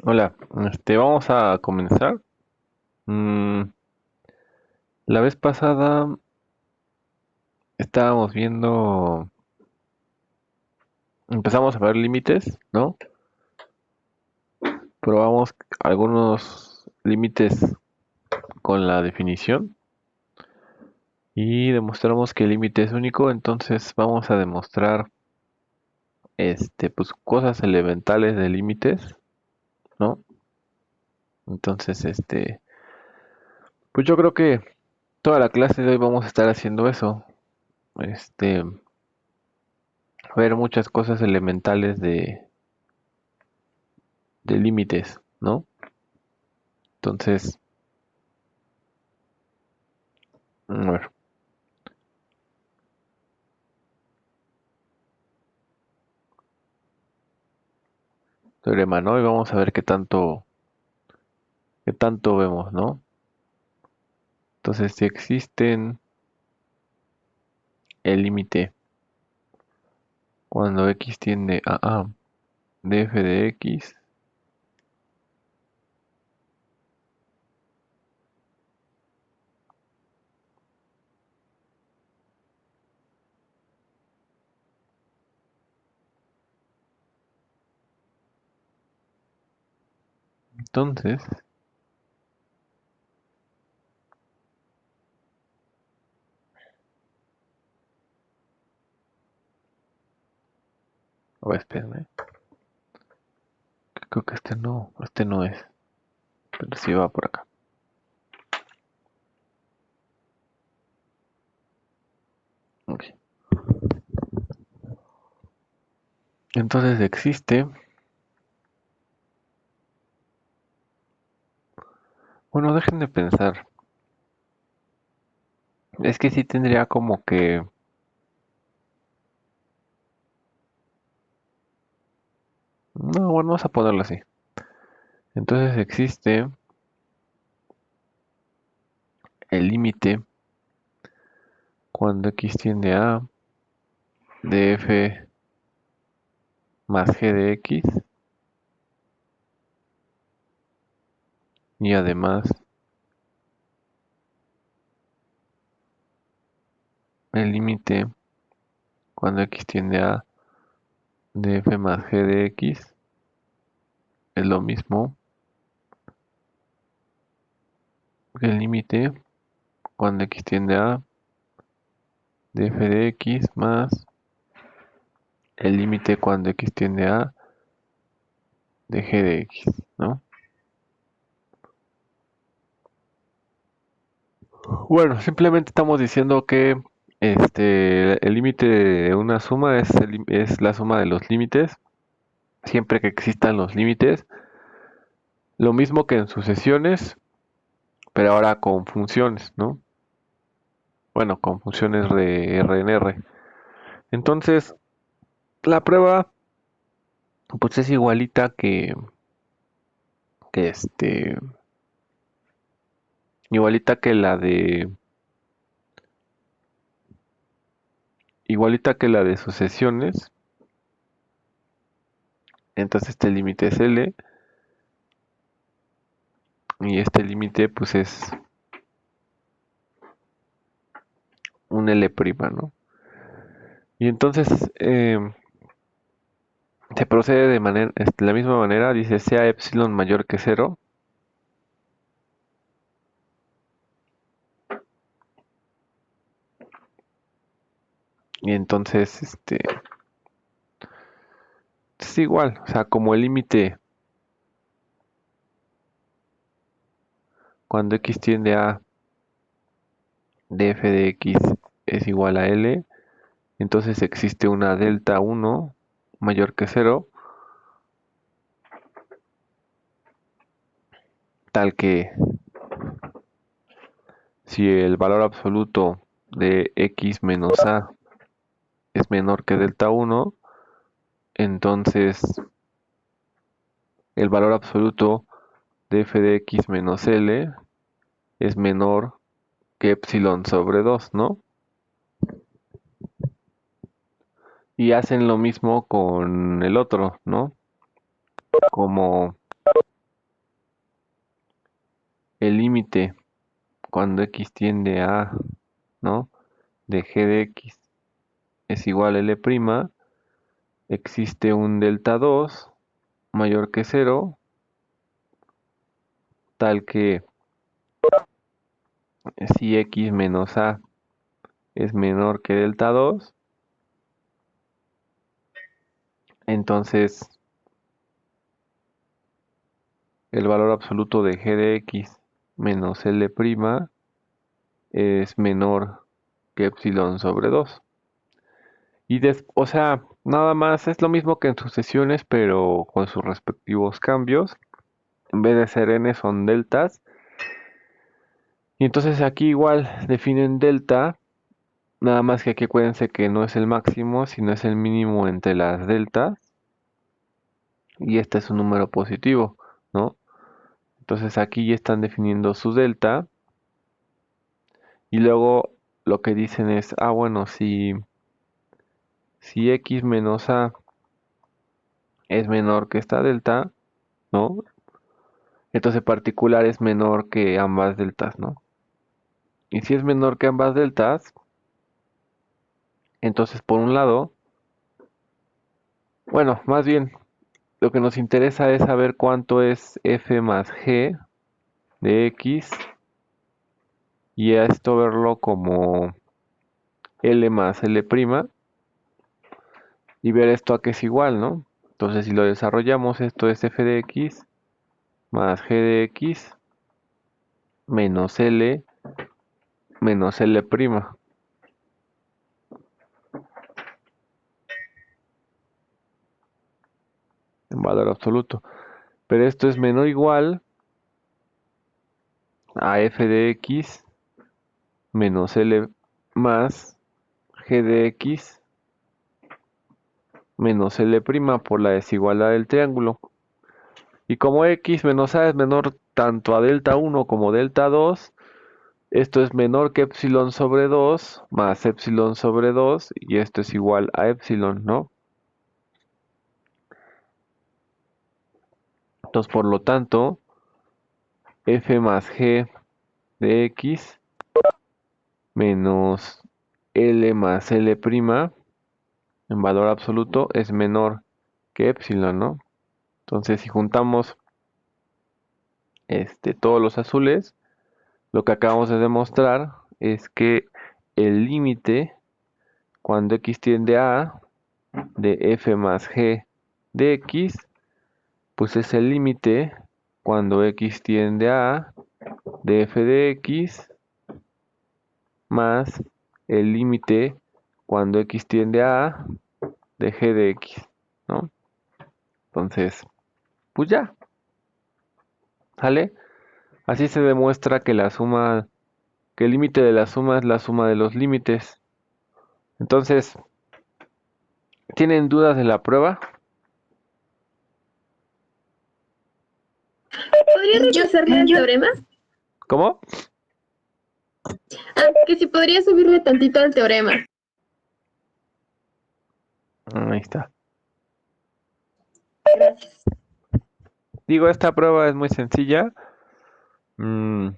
Hola, vamos a comenzar. Mm, la vez pasada estábamos viendo, empezamos a ver límites, ¿no? Probamos algunos límites con la definición y demostramos que el límite es único, entonces vamos a demostrar, pues cosas elementales de límites, ¿no? Entonces, pues yo creo que toda la clase de hoy vamos a estar haciendo eso, este, ver muchas cosas elementales de límites, ¿no? Entonces, a ver, teorema, ¿no? Y vamos a ver qué tanto vemos, ¿no? Entonces, si existen el límite cuando x tiende a de f de x, entonces, a ver, espérame, creo que este no es, pero sí va por acá. Ok. Entonces existe, bueno, dejen de pensar, es que sí tendría como que, no, bueno, vamos a ponerlo así. Entonces existe el límite cuando x tiende a de f más g de x y además el límite cuando x tiende a de f más g de x es lo mismo que el límite cuando x tiende a de f de x más el límite cuando x tiende a de g de x, ¿no? Bueno, simplemente estamos diciendo que el límite de una suma es la suma de los límites, siempre que existan los límites, lo mismo que en sucesiones, pero ahora con funciones, ¿no? Bueno, con funciones de R en R. Entonces, la prueba pues es igualita que igualita que la de igualita que la de sucesiones. Entonces este límite es L y este límite pues es un L', ¿no? Y entonces se procede de manera, la misma manera, dice sea epsilon mayor que cero. Y entonces es igual, o sea, como el límite cuando x tiende a de f de x es igual a L, entonces existe una delta 1 mayor que cero, tal que si el valor absoluto de x menos a es menor que delta 1, entonces el valor absoluto de f de x menos L es menor que epsilon sobre 2, ¿no? Y hacen lo mismo con el otro, ¿no? Como límite cuando x tiende a, ¿no? De g de x es igual a L', existe un delta 2 mayor que 0, tal que si x menos a es menor que delta 2, entonces el valor absoluto de g de x menos L' es menor que epsilon sobre 2. O sea, nada más es lo mismo que en sucesiones, pero con sus respectivos cambios. En vez de ser n son deltas. Y entonces aquí igual definen delta, nada más que aquí acuérdense que no es el máximo, sino es el mínimo entre las deltas. Y este es un número positivo, ¿no? Entonces aquí ya están definiendo su delta. Y luego lo que dicen es, bueno, si x menos a es menor que esta delta, ¿no? Entonces particular es menor que ambas deltas, ¿no? Y si es menor que ambas deltas, entonces por un lado, bueno, más bien, lo que nos interesa es saber cuánto es f más g de x y a esto verlo como L más L' y ver esto a que es igual, ¿no? Entonces si lo desarrollamos, esto es f de x más g de x menos L menos L', en valor absoluto. Pero esto es menor o igual a f de x menos L más g de x menos L' por la desigualdad del triángulo. Y como x menos a es menor tanto a delta 1 como delta 2, esto es menor que epsilon sobre 2 más epsilon sobre 2 y esto es igual a epsilon, ¿no? Entonces, por lo tanto, f más g de x menos L más L' en valor absoluto es menor que epsilon, ¿no? Entonces, si juntamos todos los azules, lo que acabamos de demostrar es que el límite cuando x tiende a de f más g de x, pues es el límite cuando x tiende a de f de x más el límite cuando x tiende a de g de x, ¿no? Entonces, pues ya, ¿sale? Así se demuestra que que el límite de la suma es la suma de los límites. Entonces, ¿tienen dudas de la prueba? ¿Podría repasarle el teorema? ¿Cómo? Que si podría subirle tantito al teorema. Ahí está. Gracias. Digo, esta prueba es muy sencilla. Pero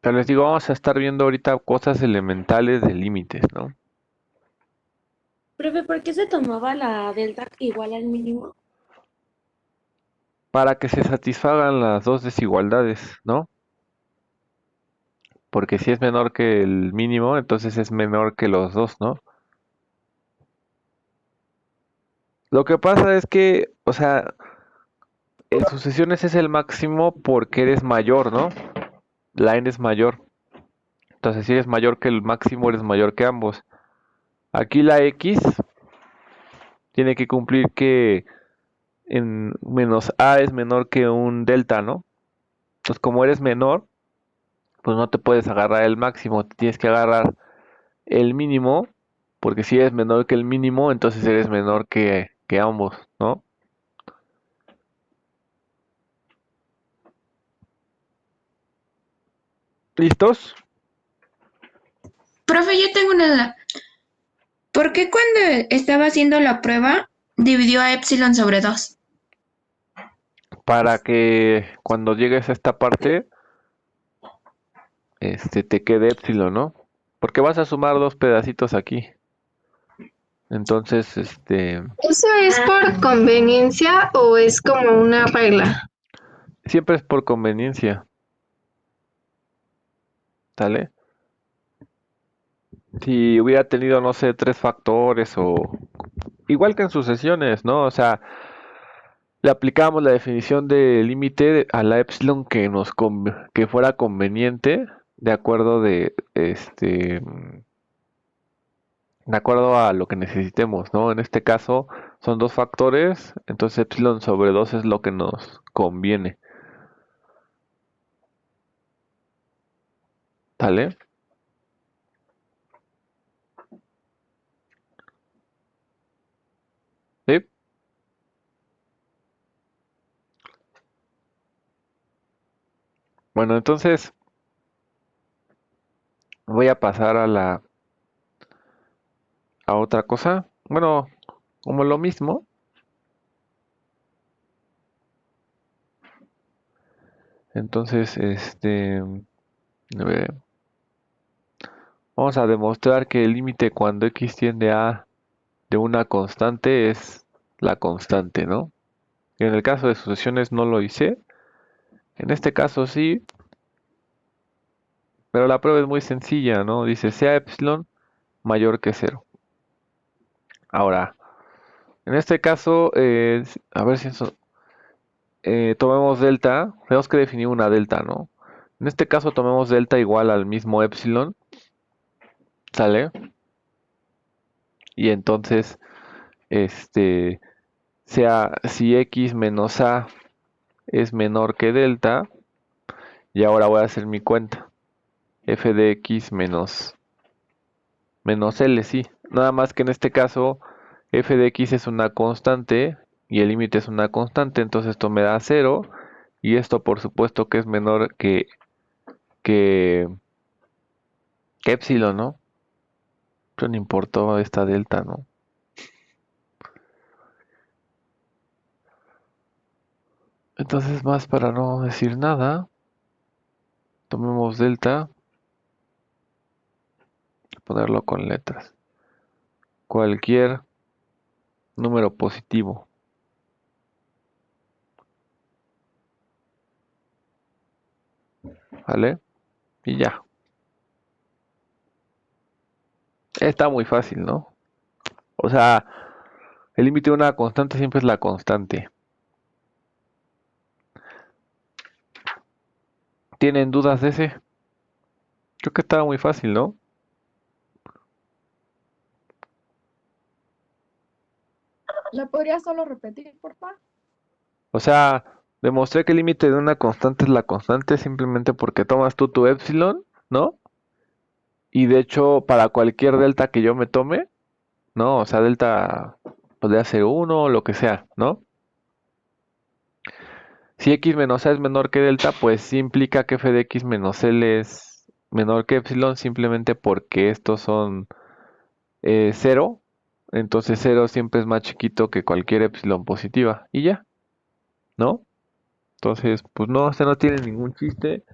les digo, vamos a estar viendo ahorita cosas elementales de límites, ¿no? Profe, ¿por qué se tomaba la delta igual al mínimo? Para que se satisfagan las dos desigualdades, ¿no? Porque si es menor que el mínimo, entonces es menor que los dos, ¿no? Lo que pasa es que, o sea, en sucesiones es el máximo porque eres mayor, ¿no? La n es mayor. Entonces, si eres mayor que el máximo, eres mayor que ambos. Aquí la x tiene que cumplir que en menos a es menor que un delta, ¿no? Entonces, como eres menor, pues no te puedes agarrar el máximo, te tienes que agarrar el mínimo, porque si eres menor que el mínimo, entonces eres menor que ambos, ¿no? ¿Listos? Profe, yo tengo una duda. ¿Por qué cuando estaba haciendo la prueba dividió a epsilon sobre 2? para que cuando llegues a esta parte, te quede epsilon, ¿no? Porque vas a sumar dos pedacitos aquí. Entonces, ¿Eso es por conveniencia o es como una regla? siempre es por conveniencia, ¿sale? Si hubiera tenido, no sé, tres factores o igual que en sucesiones, ¿no? O sea, le aplicábamos la definición de límite a la epsilon que fuera conveniente de acuerdo de acuerdo a lo que necesitemos, ¿no? En este caso son dos factores, entonces epsilon sobre 2 es lo que nos conviene, ¿sale? ¿Sí? Bueno, entonces voy a pasar a otra cosa. Bueno, como lo mismo. Entonces, a ver, vamos a demostrar que el límite cuando x tiende a de una constante es la constante, ¿no? En el caso de sucesiones no lo hice. En este caso sí, pero la prueba es muy sencilla, ¿no? Dice sea epsilon mayor que cero. Ahora, en este caso, a ver si eso, tomemos delta, tenemos que definir una delta, ¿no? En este caso tomemos delta igual al mismo epsilon, ¿sale? Y entonces, sea si x menos a es menor que delta, y ahora voy a hacer mi cuenta. F de x menos L, sí. Nada más que en este caso, f de x es una constante y el límite es una constante, entonces esto me da 0 y esto por supuesto que es menor que, que epsilon, ¿no? Pero no importó esta delta, ¿no? Entonces más para no decir nada, tomemos delta, ponerlo con letras. Cualquier número positivo, ¿vale? Y ya. Está muy fácil, ¿no? O sea, el límite de una constante siempre es la constante. ¿Tienen dudas de ese? Creo que estaba muy fácil, ¿no? ¿Me podría solo repetir, por favor? O sea, demostré que el límite de una constante es la constante simplemente porque tomas tú tu epsilon, ¿no? Y de hecho, para cualquier delta que yo me tome, ¿no? O sea, delta podría ser 1 o lo que sea, ¿no? Si x menos a es menor que delta, pues sí implica que f de x menos l es menor que epsilon simplemente porque estos son 0. Entonces 0 siempre es más chiquito que cualquier epsilon positiva. Y ya, ¿no? Entonces, pues no, este no tiene ningún chiste.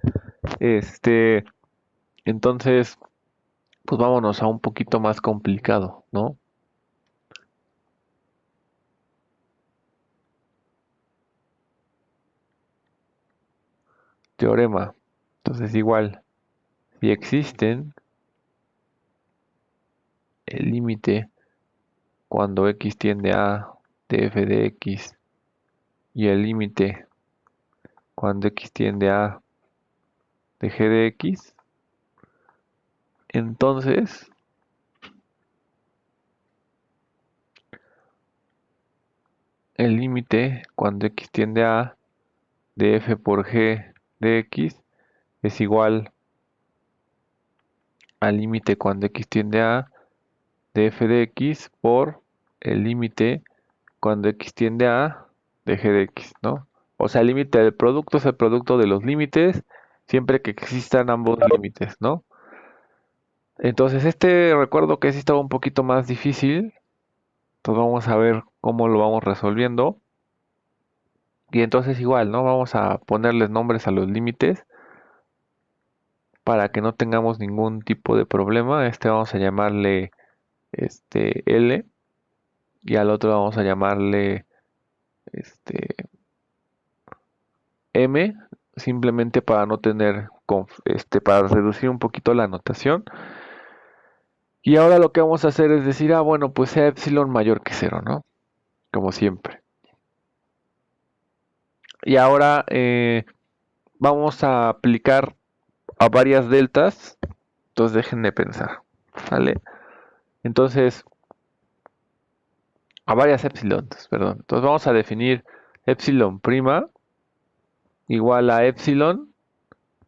Este, entonces, pues vámonos a un poquito más complicado, ¿no? Teorema. Entonces, igual, si existen el límite cuando x tiende a de f de x y el límite cuando x tiende a de g de x, entonces el límite cuando x tiende a de f por g de x es igual al límite cuando x tiende a de f de x por el límite cuando x tiende a de g de x, ¿no? O sea, el límite del producto es el producto de los límites siempre que existan ambos límites, ¿no? Entonces, recuerdo que sí estaba un poquito más difícil, entonces vamos a ver cómo lo vamos resolviendo. Y entonces igual, ¿no? Vamos a ponerles nombres a los límites para que no tengamos ningún tipo de problema. Este vamos a llamarle L y al otro vamos a llamarle este M, simplemente para no tener para reducir un poquito la notación. Y ahora lo que vamos a hacer es decir, bueno, pues sea epsilon mayor que cero, ¿no? Como siempre. Y ahora vamos a aplicar a varias deltas. Entonces dejen de pensar, ¿vale? Entonces, a varias epsilons, perdón. Entonces vamos a definir epsilon prima igual a epsilon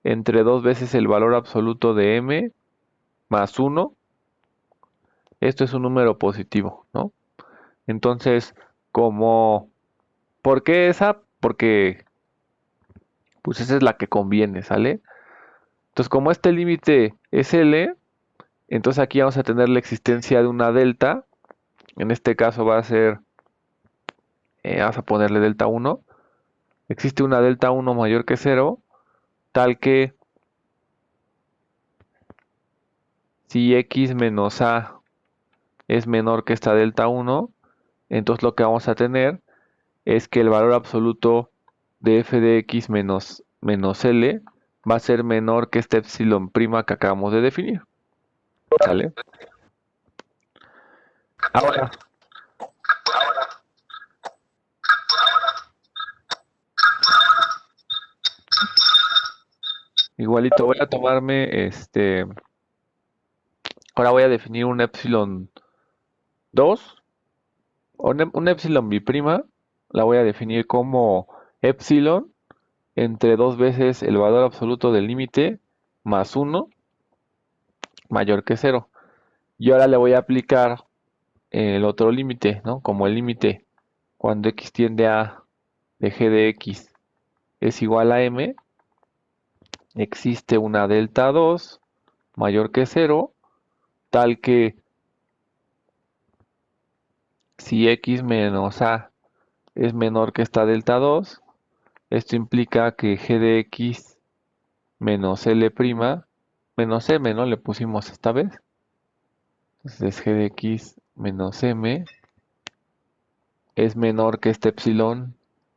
entre dos veces el valor absoluto de m más 1. Esto es un número positivo, ¿no? Entonces, ¿por qué esa? Porque, pues esa es la que conviene, ¿sale? Entonces, como este límite es L, entonces aquí vamos a tener la existencia de una delta. En este caso va a ser, vamos a ponerle delta 1. Existe una delta 1 mayor que 0, tal que si x menos a es menor que esta delta 1, entonces lo que vamos a tener es que el valor absoluto de f de x menos L va a ser menor que este epsilon prima que acabamos de definir. ¿Sale? Ahora, igualito voy a tomarme ahora voy a definir un epsilon 2 o un epsilon biprima, la voy a definir como epsilon entre dos veces el valor absoluto del límite más 1 mayor que 0. Y ahora le voy a aplicar el otro límite, ¿no? Como el límite cuando x tiende a de g de x es igual a m, existe una delta 2 mayor que 0, tal que si x menos a es menor que esta delta 2, esto implica que g de x menos L', menos m, ¿no? Le pusimos esta vez. Entonces g de x menos m es menor que este epsilon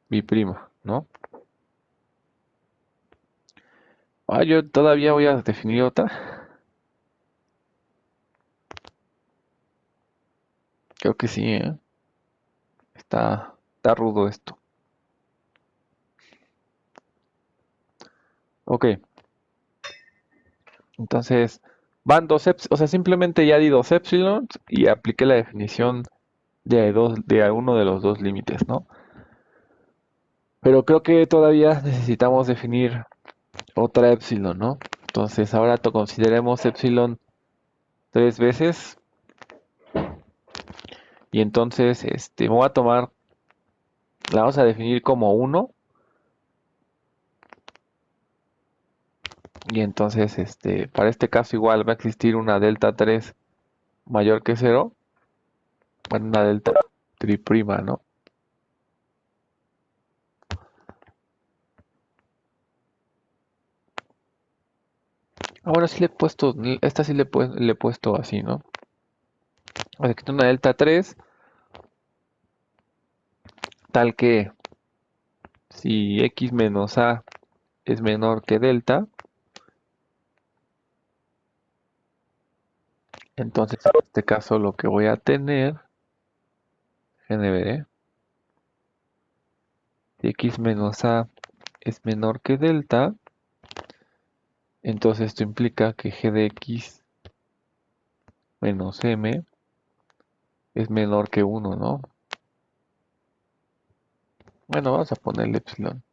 biprima, ¿no? Yo todavía voy a definir otra. Creo que sí, ¿eh? Está rudo esto. Ok. Entonces, van dos epsilon, o sea, simplemente ya di dos epsilons y apliqué la definición de uno de los dos límites, ¿no? Pero creo que todavía necesitamos definir otra epsilon, ¿no? Entonces, ahora consideremos epsilon tres veces. Y entonces, me voy a tomar, la vamos a definir como 1. Y entonces, para este caso igual va a existir una delta 3 mayor que 0. Bueno, una delta triprima, ¿no? Ahora sí le he puesto, esta sí le he puesto así, ¿no? Aquí está una delta 3, tal que si x menos a es menor que delta, entonces en este caso lo que voy a tener, déjenme ver, si x menos a es menor que delta, entonces esto implica que g de x menos m es menor que 1, ¿no? Bueno, vamos a ponerle epsilon.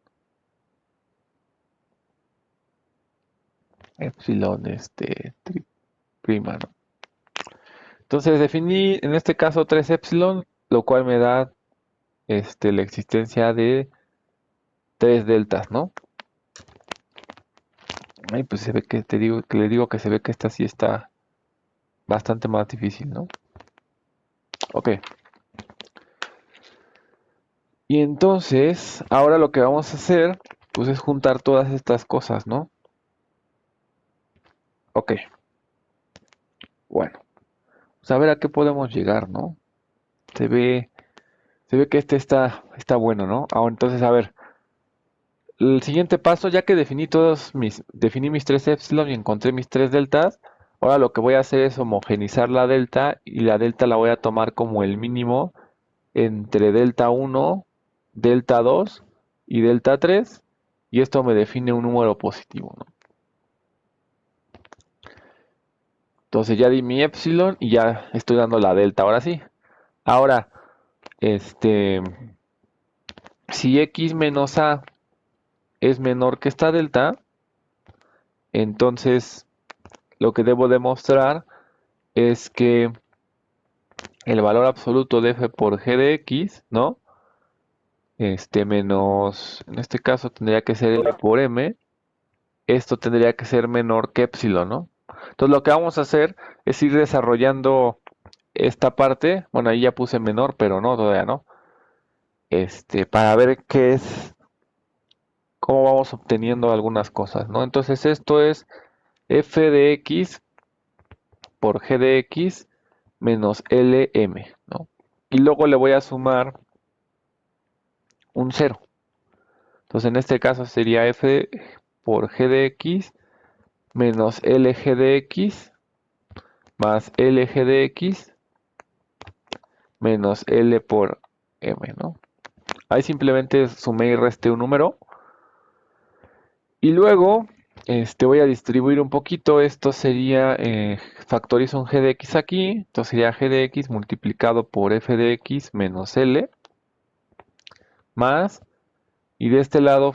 Epsilon, prima, ¿no? Entonces definí en este caso 3 epsilon, lo cual me da la existencia de 3 deltas, ¿no? Ay, pues se ve que le digo que se ve que esta sí está bastante más difícil, ¿no? Ok. Y entonces, ahora lo que vamos a hacer, pues es juntar todas estas cosas, ¿no? Ok, bueno, pues a ver a qué podemos llegar, ¿no? Se ve, se ve que este está bueno, ¿no? Ahora entonces, a ver, el siguiente paso, ya que definí mis tres epsilon y encontré mis tres deltas, ahora lo que voy a hacer es homogenizar la delta y la delta la voy a tomar como el mínimo entre delta 1, delta 2 y delta 3, y esto me define un número positivo, ¿no? Entonces ya di mi epsilon y ya estoy dando la delta, ahora sí. Ahora, este, si x menos a es menor que esta delta, entonces lo que debo demostrar es que el valor absoluto de f por g de x, ¿no? Menos, en este caso tendría que ser l por m, esto tendría que ser menor que epsilon, ¿no? Entonces lo que vamos a hacer es ir desarrollando esta parte, bueno, ahí ya puse menor, pero no, todavía no, para ver qué es, cómo vamos obteniendo algunas cosas, ¿no? Entonces esto es f de x por g de x menos lm, ¿no? Y luego le voy a sumar un 0. Entonces en este caso sería f por g de x menos lg de x más lg de x menos l por m, ¿no? Ahí simplemente sumé y resté un número. Y luego voy a distribuir un poquito. Esto sería, factorizo un g de x aquí. Entonces sería g de x multiplicado por f de x menos l más. Y de este lado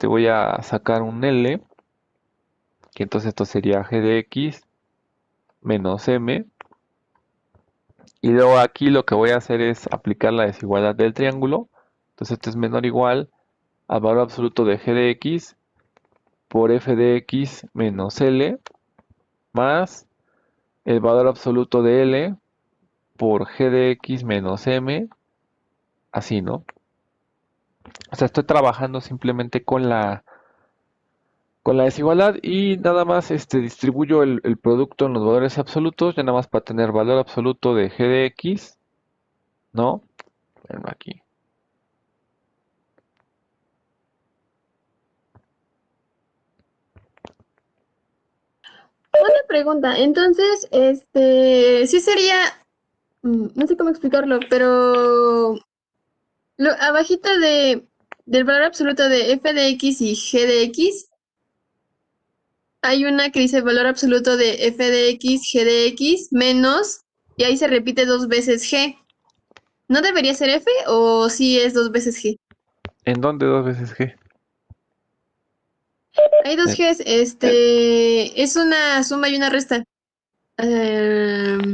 voy a sacar un l. Que entonces esto sería g de x menos m. Y luego aquí lo que voy a hacer es aplicar la desigualdad del triángulo. Entonces esto es menor o igual al valor absoluto de g de x por f de x menos l más el valor absoluto de l por g de x menos m, así, ¿no? O sea, estoy trabajando simplemente con la desigualdad y nada más distribuyo el producto en los valores absolutos, ya nada más para tener valor absoluto de g de x, ¿no? Bueno, aquí. Una pregunta, entonces, sí sería, no sé cómo explicarlo, pero abajito del valor absoluto de f de x y g de x, hay una que dice valor absoluto de f de x, g de x, menos, y ahí se repite dos veces g. ¿No debería ser f o sí es dos veces g? ¿En dónde dos veces g? Hay dos Eh, g's, es una suma y una resta.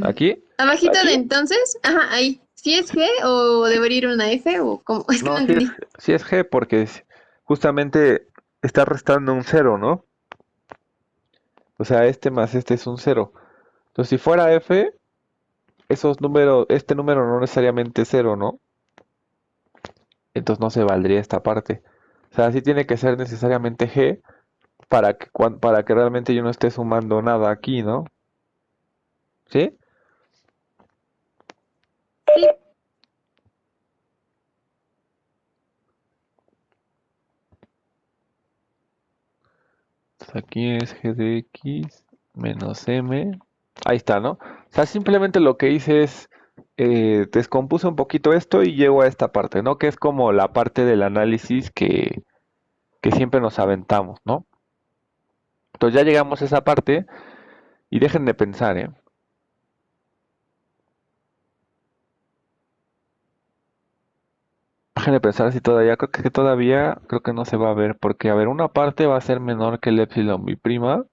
¿Aquí? Abajito de entonces, ajá, ahí. ¿Sí es G o debería ir una F o cómo? Es que no No, entendí. sí es g porque justamente está restando un cero, ¿no? O sea, este más este es un cero. Entonces, si fuera f, este número no necesariamente es cero, ¿no? Entonces no se valdría esta parte. O sea, sí tiene que ser necesariamente g para que realmente yo no esté sumando nada aquí, ¿no? ¿Sí? Sí, Entonces aquí es g de x menos m. Ahí está, ¿no? O sea, simplemente lo que hice es descompuse un poquito esto y llego a esta parte, ¿no? Que es como la parte del análisis que siempre nos aventamos, ¿no? Entonces ya llegamos a esa parte y dejen de pensar, ¿eh? Dejen de pensar si todavía, creo que no se va a ver, porque a ver, una parte va a ser menor que el epsilon biprima,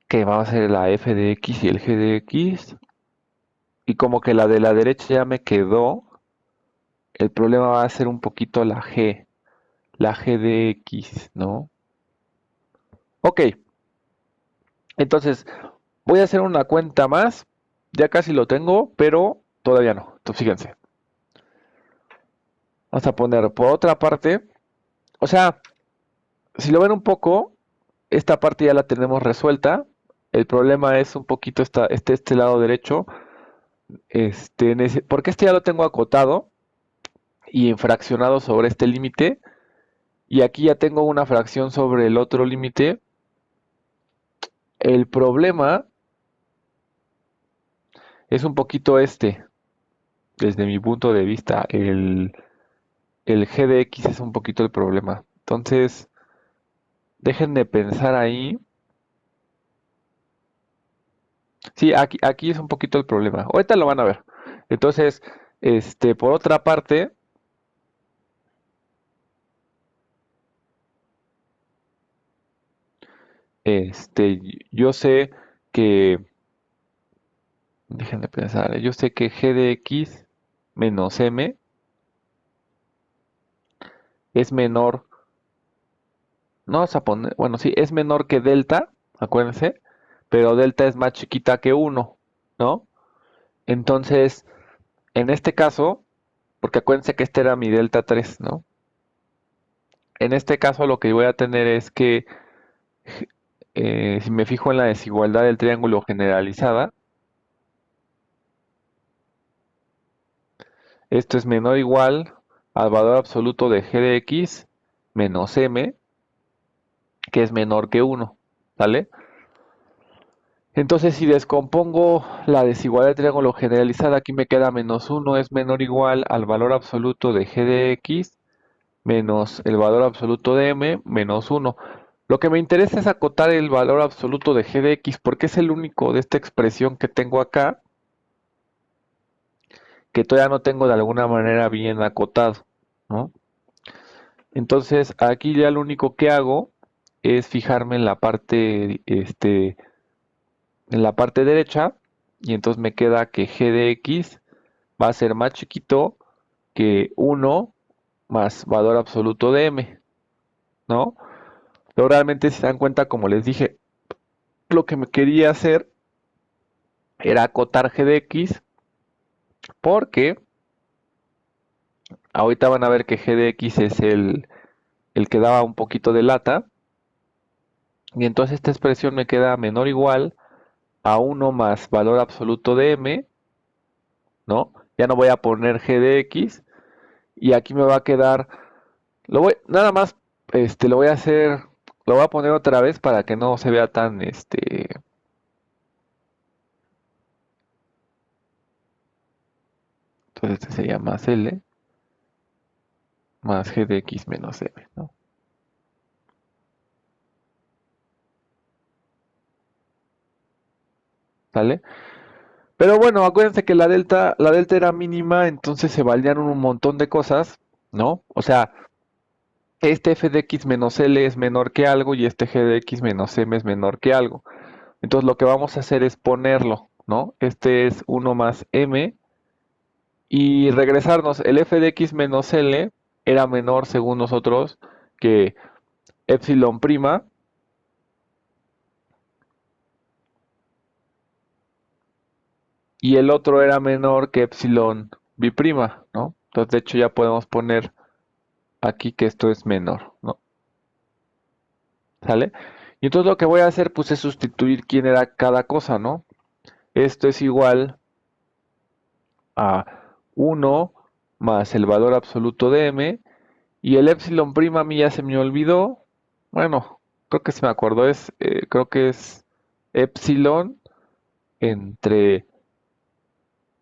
que va a ser la f de x y el g de x, y como que la de la derecha ya me quedó, el problema va a ser un poquito la g de x, ¿no? Ok, entonces voy a hacer una cuenta más, ya casi lo tengo, pero todavía no, entonces fíjense. Vamos a poner por otra parte, o sea, si lo ven un poco, esta parte ya la tenemos resuelta. El problema es un poquito este lado derecho. Porque este ya lo tengo acotado y fraccionado sobre este límite. Y aquí ya tengo una fracción sobre el otro límite. El problema es un poquito desde mi punto de vista. El g de x es un poquito el problema. Entonces, dejen de pensar ahí. Sí, aquí es un poquito el problema. Ahorita lo van a ver. Entonces, por otra parte, yo sé que, dejen de pensar, yo sé que g de x menos m es menor, no vamos a poner, bueno, sí, es menor que delta, acuérdense, pero delta es más chiquita que 1, ¿no? Entonces, en este caso, porque acuérdense que este era mi delta 3, ¿no? En este caso lo que voy a tener es que, si me fijo en la desigualdad del triángulo generalizada, esto es menor o igual al valor absoluto de g de x menos m, que es menor que 1, ¿vale? Entonces, si descompongo la desigualdad del triángulo generalizada, aquí me queda menos 1 es menor o igual al valor absoluto de g de x menos el valor absoluto de m menos 1. Lo que me interesa es acotar el valor absoluto de g de x porque es el único de esta expresión que tengo acá que todavía no tengo de alguna manera bien acotado, ¿no? Entonces aquí ya lo único que hago es fijarme en la parte derecha y entonces me queda que g de x va a ser más chiquito que 1 más valor absoluto de m, ¿no? Pero realmente si se dan cuenta, como les dije, lo que me quería hacer era acotar g de x porque ahorita van a ver que g de x es el que daba un poquito de lata y entonces esta expresión me queda menor o igual a 1 más valor absoluto de m, ¿no? Ya no voy a poner g de x y aquí me va a quedar, nada más, lo voy a hacer, lo voy a poner otra vez para que no se vea tan, entonces este sería más l más g de x menos m, ¿no? ¿Sale? Pero bueno, acuérdense que la delta era mínima, entonces se valían un montón de cosas, ¿no? O sea, este f de x menos l es menor que algo y este g de x menos m es menor que algo. Entonces lo que vamos a hacer es ponerlo, ¿no? Este es 1 más m y regresarnos. El f de x menos l era menor según nosotros que epsilon prima y el otro era menor que epsilon biprima, ¿no? Entonces de hecho ya podemos poner aquí que esto es menor, ¿no? ¿Sale? Y entonces lo que voy a hacer pues es sustituir quién era cada cosa, ¿no? Esto es igual a 1 más el valor absoluto de m y el epsilon prima a mí ya se me olvidó. Bueno, creo que se me acordó, creo que es epsilon entre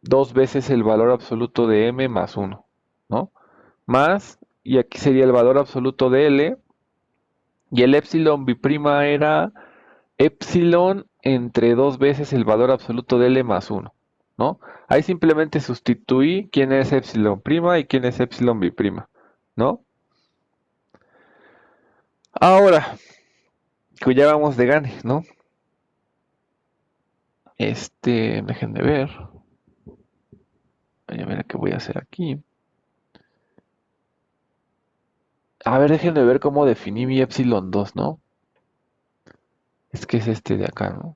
dos veces el valor absoluto de m más 1, ¿no? Más, y aquí sería el valor absoluto de l, y el epsilon biprima era epsilon entre dos veces el valor absoluto de l más 1, ¿no? Ahí simplemente sustituí quién es epsilon prima y quién es epsilon biprima, ¿no? Ahora, que ya vamos de gane, ¿no? Dejen de ver. Voy a ver qué voy a hacer aquí. A ver, dejen de ver cómo definí mi epsilon 2, ¿no? Es que es este de acá, ¿no?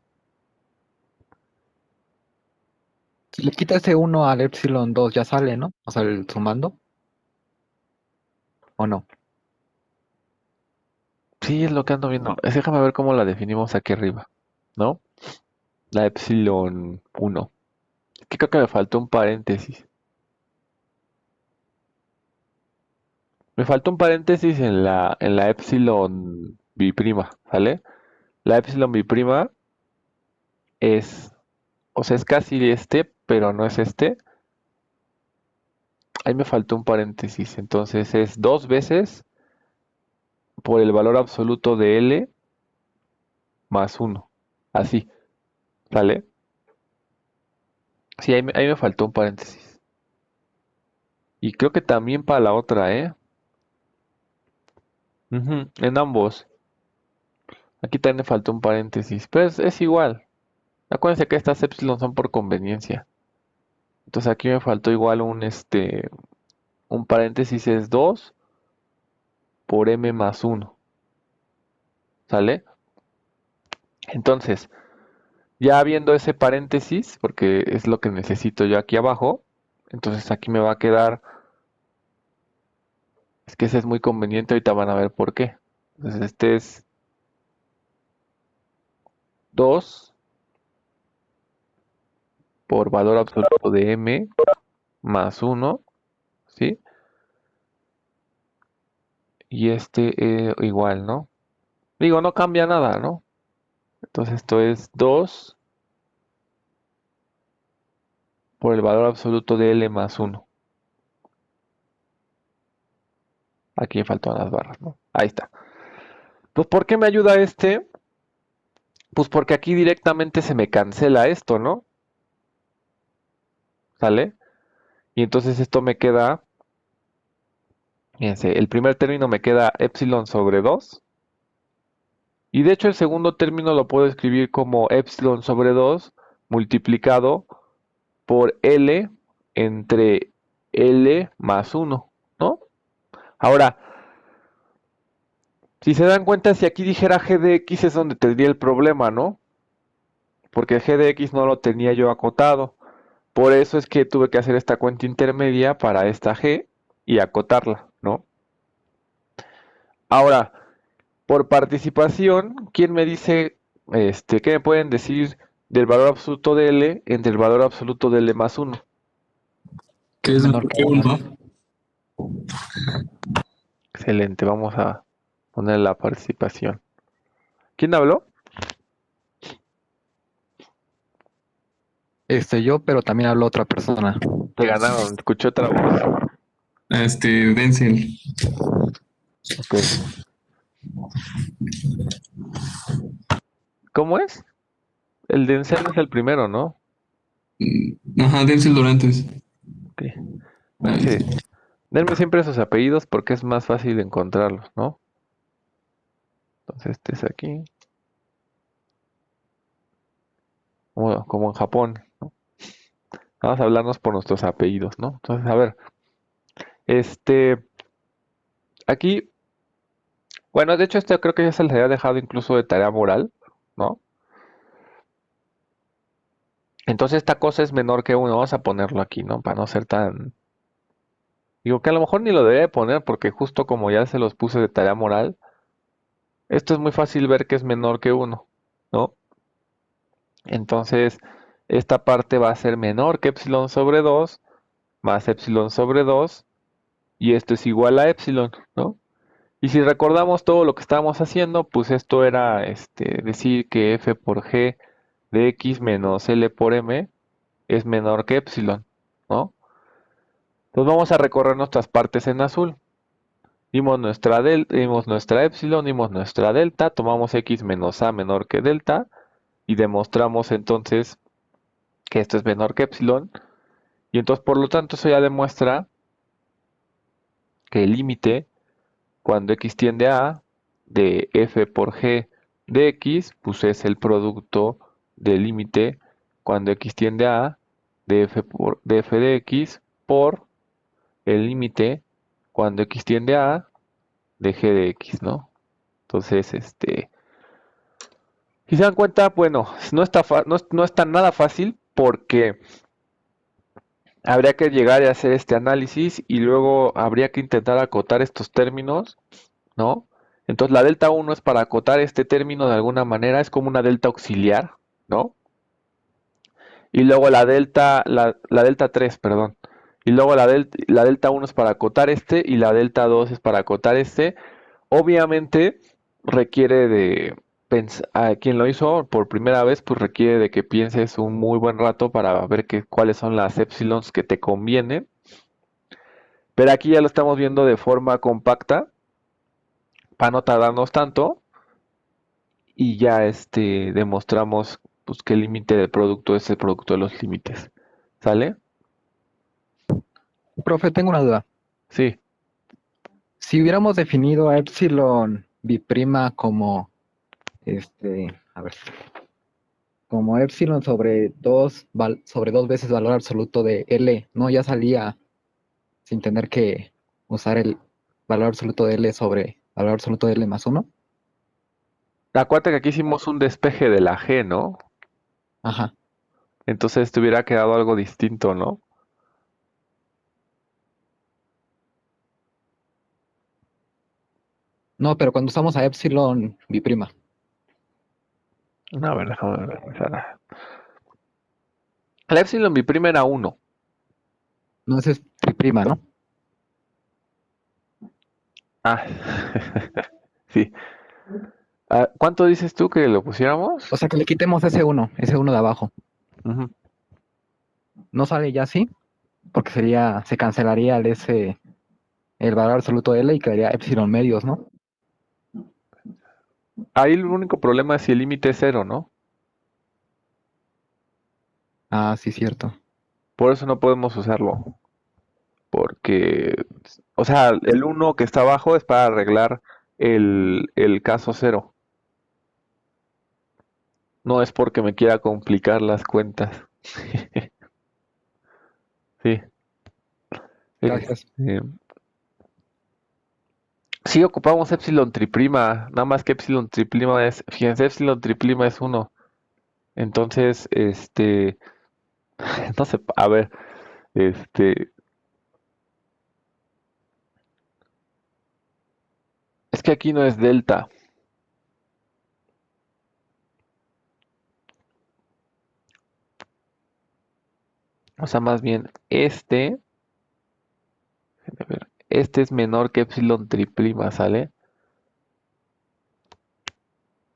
Si le quitas ese 1 al epsilon 2 ya sale, ¿no? O sea, el sumando. ¿O no? Sí, es lo que ando viendo. Déjame ver cómo la definimos aquí arriba, ¿no? La epsilon 1. Que creo que me faltó un paréntesis. Me faltó un paréntesis en la epsilon biprima, ¿sale? La epsilon biprima es, o sea, es casi este, pero no es este. Ahí me faltó un paréntesis, entonces es 2 veces por el valor absoluto de L más 1. Así, ¿sale? Sí, ahí me faltó un paréntesis. Y creo que también para la otra, ¿eh? Ujú, en ambos. Aquí también me faltó un paréntesis, pero es igual. Acuérdense que estas epsilon son por conveniencia. Entonces aquí me faltó igual un paréntesis es 2 por m más 1. ¿Sale? Entonces, ya viendo ese paréntesis, porque es lo que necesito yo aquí abajo, entonces aquí me va a quedar, es que ese es muy conveniente, ahorita van a ver por qué. Entonces este es 2 por valor absoluto de m más 1, ¿sí? Y igual, ¿no? Digo, no cambia nada, ¿no? Entonces esto es 2 por el valor absoluto de L más 1. Aquí me faltan las barras, ¿no? Ahí está. Pues ¿por qué me ayuda este? Pues porque aquí directamente se me cancela esto, ¿no? ¿Sale? Y entonces esto me queda, fíjense, el primer término me queda epsilon sobre 2. Y de hecho el segundo término lo puedo escribir como epsilon sobre 2 multiplicado por L entre L más 1, ¿no? Ahora, si se dan cuenta, si aquí dijera g de x es donde tendría el problema, ¿no? Porque g de x no lo tenía yo acotado. Por eso es que tuve que hacer esta cuenta intermedia para esta g y acotarla, ¿no? Ahora, por participación, ¿quién me dice, qué me pueden decir del valor absoluto de L entre el valor absoluto de L más 1? Que es Menor menor que que uno. 1. Excelente, vamos a poner la participación. ¿Quién habló? Yo, pero también habló otra persona. Te ganaron, escuché otra voz. Denzel. Ok. ¿Cómo es? El de Denzel es el primero, ¿no? Ajá, Denzel Dorantes. Ok. Bueno, sí. Denme siempre sus apellidos porque es más fácil encontrarlos, ¿no? Entonces este es aquí. Como en Japón, ¿no? Vamos a hablarnos por nuestros apellidos, ¿no? Entonces, a ver. Aquí, bueno, de hecho creo que ya se les había dejado incluso de tarea moral, ¿no? Entonces esta cosa es menor que 1, vamos a ponerlo aquí, ¿no? Para no ser tan... Digo que a lo mejor ni lo debería de poner porque justo como ya se los puse de tarea moral, esto es muy fácil ver que es menor que 1, ¿no? Entonces, esta parte va a ser menor que epsilon sobre 2 más epsilon sobre 2 y esto es igual a epsilon, ¿no? Y si recordamos todo lo que estábamos haciendo, pues esto era decir que f por g de x menos L por m es menor que epsilon, ¿no? Entonces vamos a recorrer nuestras partes en azul. Dimos nuestra epsilon, dimos nuestra delta, tomamos x menos a menor que delta y demostramos entonces que esto es menor que epsilon. Y entonces por lo tanto eso ya demuestra que el límite cuando x tiende a de f por g de x, pues es el producto del límite cuando x tiende a de f de x por el límite cuando x tiende a de g de x, ¿no? Entonces, si se dan cuenta, bueno, no está nada fácil porque habría que llegar y hacer este análisis y luego habría que intentar acotar estos términos, ¿no? Entonces la delta 1 es para acotar este término de alguna manera, es como una delta auxiliar, ¿no? Y luego la delta 3, perdón. Y luego la delta 1 es para acotar este y la delta 2 es para acotar este. Obviamente requiere de a quien lo hizo por primera vez, pues requiere de que pienses un muy buen rato para ver cuáles son las épsilons que te convienen. Pero aquí ya lo estamos viendo de forma compacta para no tardarnos tanto y ya demostramos pues que el límite del producto es el producto de los límites. ¿Sale? Profe, tengo una duda. Sí. Si hubiéramos definido a epsilon biprima como, a ver, como epsilon sobre sobre dos veces valor absoluto de L, ¿no? Ya salía sin tener que usar el valor absoluto de L sobre valor absoluto de L más 1. Acuérdate que aquí hicimos un despeje de la G, ¿no? Ajá. Entonces te hubiera quedado algo distinto, ¿no? No, pero cuando usamos a epsilon biprima. A ver, déjame ver. El epsilon biprima era 1. No, ese es biprima, ¿no? Ah, sí. Ah, ¿cuánto dices tú que lo pusiéramos? O sea, que le quitemos ese 1 de abajo. Ujú. No sale ya así, porque se cancelaría el valor absoluto de L y quedaría epsilon medios, ¿no? Ahí el único problema es si el límite es 0, ¿no? Ah, sí, cierto. Por eso no podemos usarlo. Porque, o sea, el 1 que está abajo es para arreglar el caso 0. No es porque me quiera complicar las cuentas. Sí. Gracias. Sí ocupamos epsilon triprima, nada más que epsilon triprima fíjense, epsilon triprima es 1. Entonces, no sé, a ver, es que aquí no es delta. O sea, más bien, a ver, este es menor que epsilon triprima, ¿sale?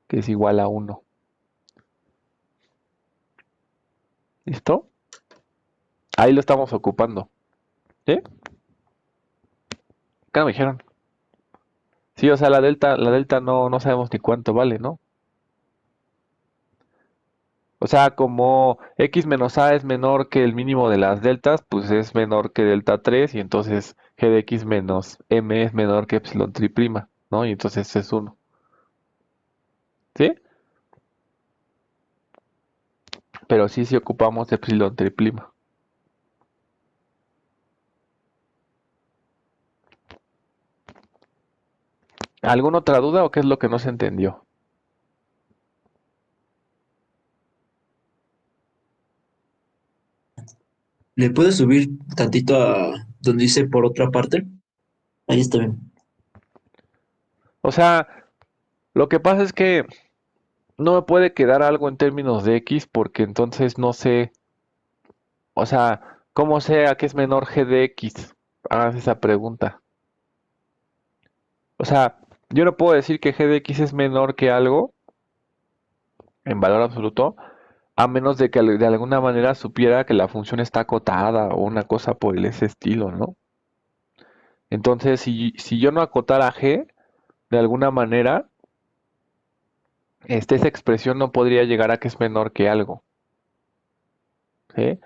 Que es igual a 1. ¿Listo? Ahí lo estamos ocupando. ¿Sí? ¿Qué me dijeron? Sí, o sea, la delta no sabemos ni cuánto vale, ¿no? O sea, como x menos a es menor que el mínimo de las deltas, pues es menor que delta 3 y entonces g de x menos m es menor que epsilon triprima, ¿no? Y entonces es 1. ¿Sí? Pero sí ocupamos epsilon triprima. ¿Alguna otra duda o qué es lo que no se entendió? ¿Le puedes subir tantito a donde dice por otra parte? Ahí está bien. O sea, lo que pasa es que no me puede quedar algo en términos de x porque entonces no sé, o sea, ¿cómo sé a qué es menor g de x? Hagas esa pregunta. O sea, yo no puedo decir que g de x es menor que algo en valor absoluto, a menos de que de alguna manera supiera que la función está acotada o una cosa por ese estilo, ¿no? Entonces, si yo no acotara g, de alguna manera, esa expresión no podría llegar a que es menor que algo, ¿sí?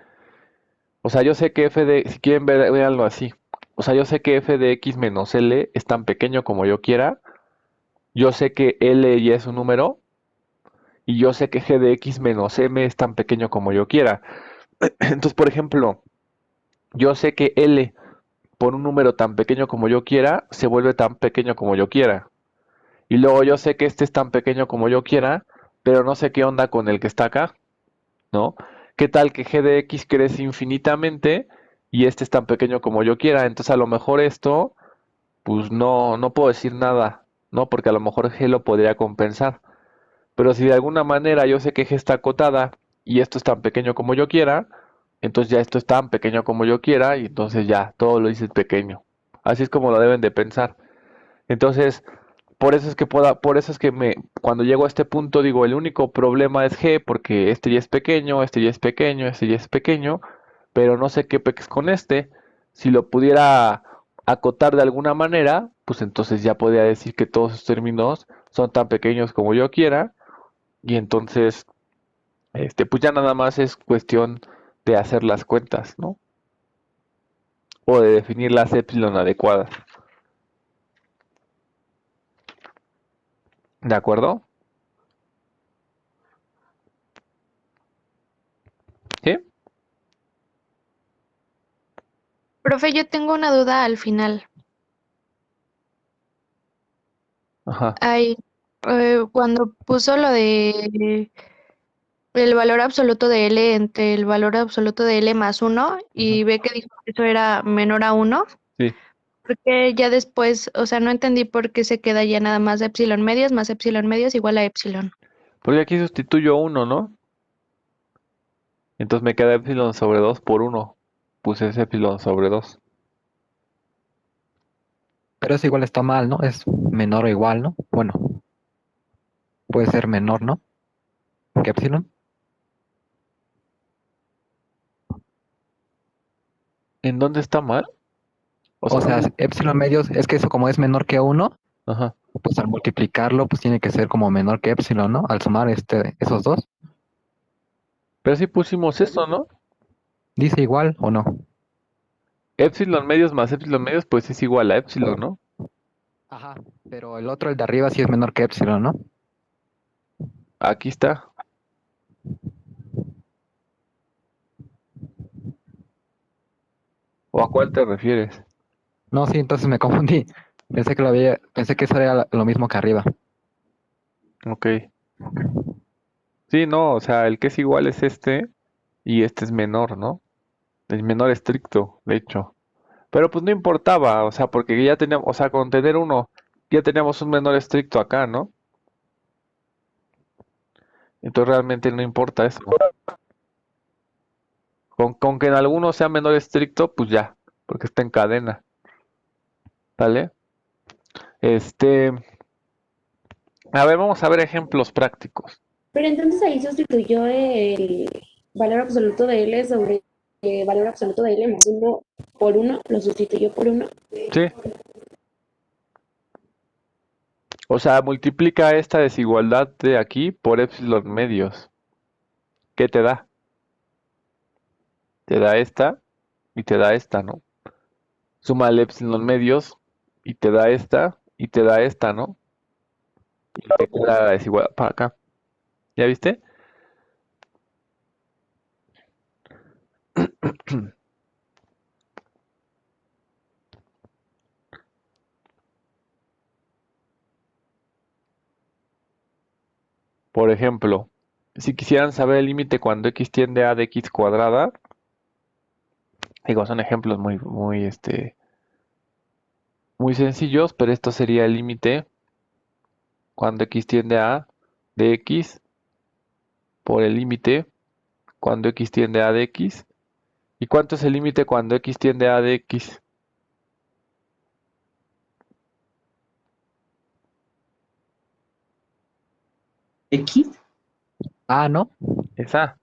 O sea, yo sé que si quieren verlo así, o sea, yo sé que f de x menos l es tan pequeño como yo quiera, yo sé que l ya es un número, y yo sé que g de x menos m es tan pequeño como yo quiera. Entonces, por ejemplo, yo sé que L por un número tan pequeño como yo quiera se vuelve tan pequeño como yo quiera. Y luego yo sé que este es tan pequeño como yo quiera, pero no sé qué onda con el que está acá, ¿no? ¿Qué tal que g de x crece infinitamente y este es tan pequeño como yo quiera. Entonces a lo mejor esto, pues no puedo decir nada, ¿no? Porque a lo mejor G lo podría compensar. Pero si de alguna manera yo sé que G está acotada y esto es tan pequeño como yo quiera, entonces ya esto es tan pequeño como yo quiera y entonces ya todo lo hice pequeño. Así es como lo deben de pensar. Entonces, por eso es que cuando llego a este punto digo, el único problema es G porque este ya es pequeño, este ya es pequeño, este ya es pequeño, pero no sé qué pex con este. Si lo pudiera acotar de alguna manera, pues entonces ya podría decir que todos sus términos son tan pequeños como yo quiera y entonces, pues ya nada más es cuestión de hacer las cuentas, ¿no? O de definir las epsilon adecuadas. ¿De acuerdo? ¿Sí? Profe, yo tengo una duda al final. Ajá. Ay, cuando puso lo de el valor absoluto de L entre el valor absoluto de L más uno y ve que dijo que eso era menor a uno, Sí. porque ya después, o sea, no entendí por qué se queda ya nada más epsilon medios más epsilon medios igual a epsilon. Porque aquí sustituyo 1, ¿no? Entonces me queda epsilon sobre 2 por 1. Puse ese epsilon sobre 2. Pero eso igual está mal, ¿no? Es menor o igual, ¿no? Bueno, puede ser menor, ¿no? Que epsilon. ¿En dónde está mal? O sea, epsilon medios, es que eso como es menor que 1, Ajá. pues al multiplicarlo, pues tiene que ser como menor que epsilon, ¿no? Al sumar esos dos, Pero sí pusimos eso, ¿no? dice igual o no. Epsilon medios más epsilon medios, pues es igual a epsilon, ¿no? Ajá, pero el otro, el de arriba, sí es menor que epsilon, ¿no? Aquí está. ¿O a cuál te refieres? No, sí, entonces me confundí. Pensé que eso era lo mismo que arriba. Ok. Sí, no, o sea, el que es igual es este y este es menor, ¿no? El menor estricto, de hecho. Pero pues no importaba, o sea, porque ya teníamos, o sea, con tener uno, ya teníamos un menor estricto acá, ¿no? Entonces realmente no importa eso. Con que en alguno sea menor estricto, pues ya, porque está en cadena. ¿Vale? A ver, vamos a ver ejemplos prácticos. Pero entonces ahí sustituyó el valor absoluto de L sobre el valor absoluto de L más uno por uno, lo sustituyó por uno. Sí. O sea, multiplica esta desigualdad de aquí por epsilon medios. ¿Qué te da? Te da esta y te da esta, ¿no? Suma el epsilon medios y te da esta y te da esta, ¿no? Y te queda la desigualdad para acá. ¿Ya viste? Por ejemplo, si quisieran saber el límite cuando x tiende a de x cuadrada, digo, son ejemplos muy sencillos, pero esto sería el límite cuando x tiende a de x por el límite cuando x tiende a de x. ¿Y cuánto es el límite cuando x tiende a de x? ¿X? Ah, ¿no? Esa.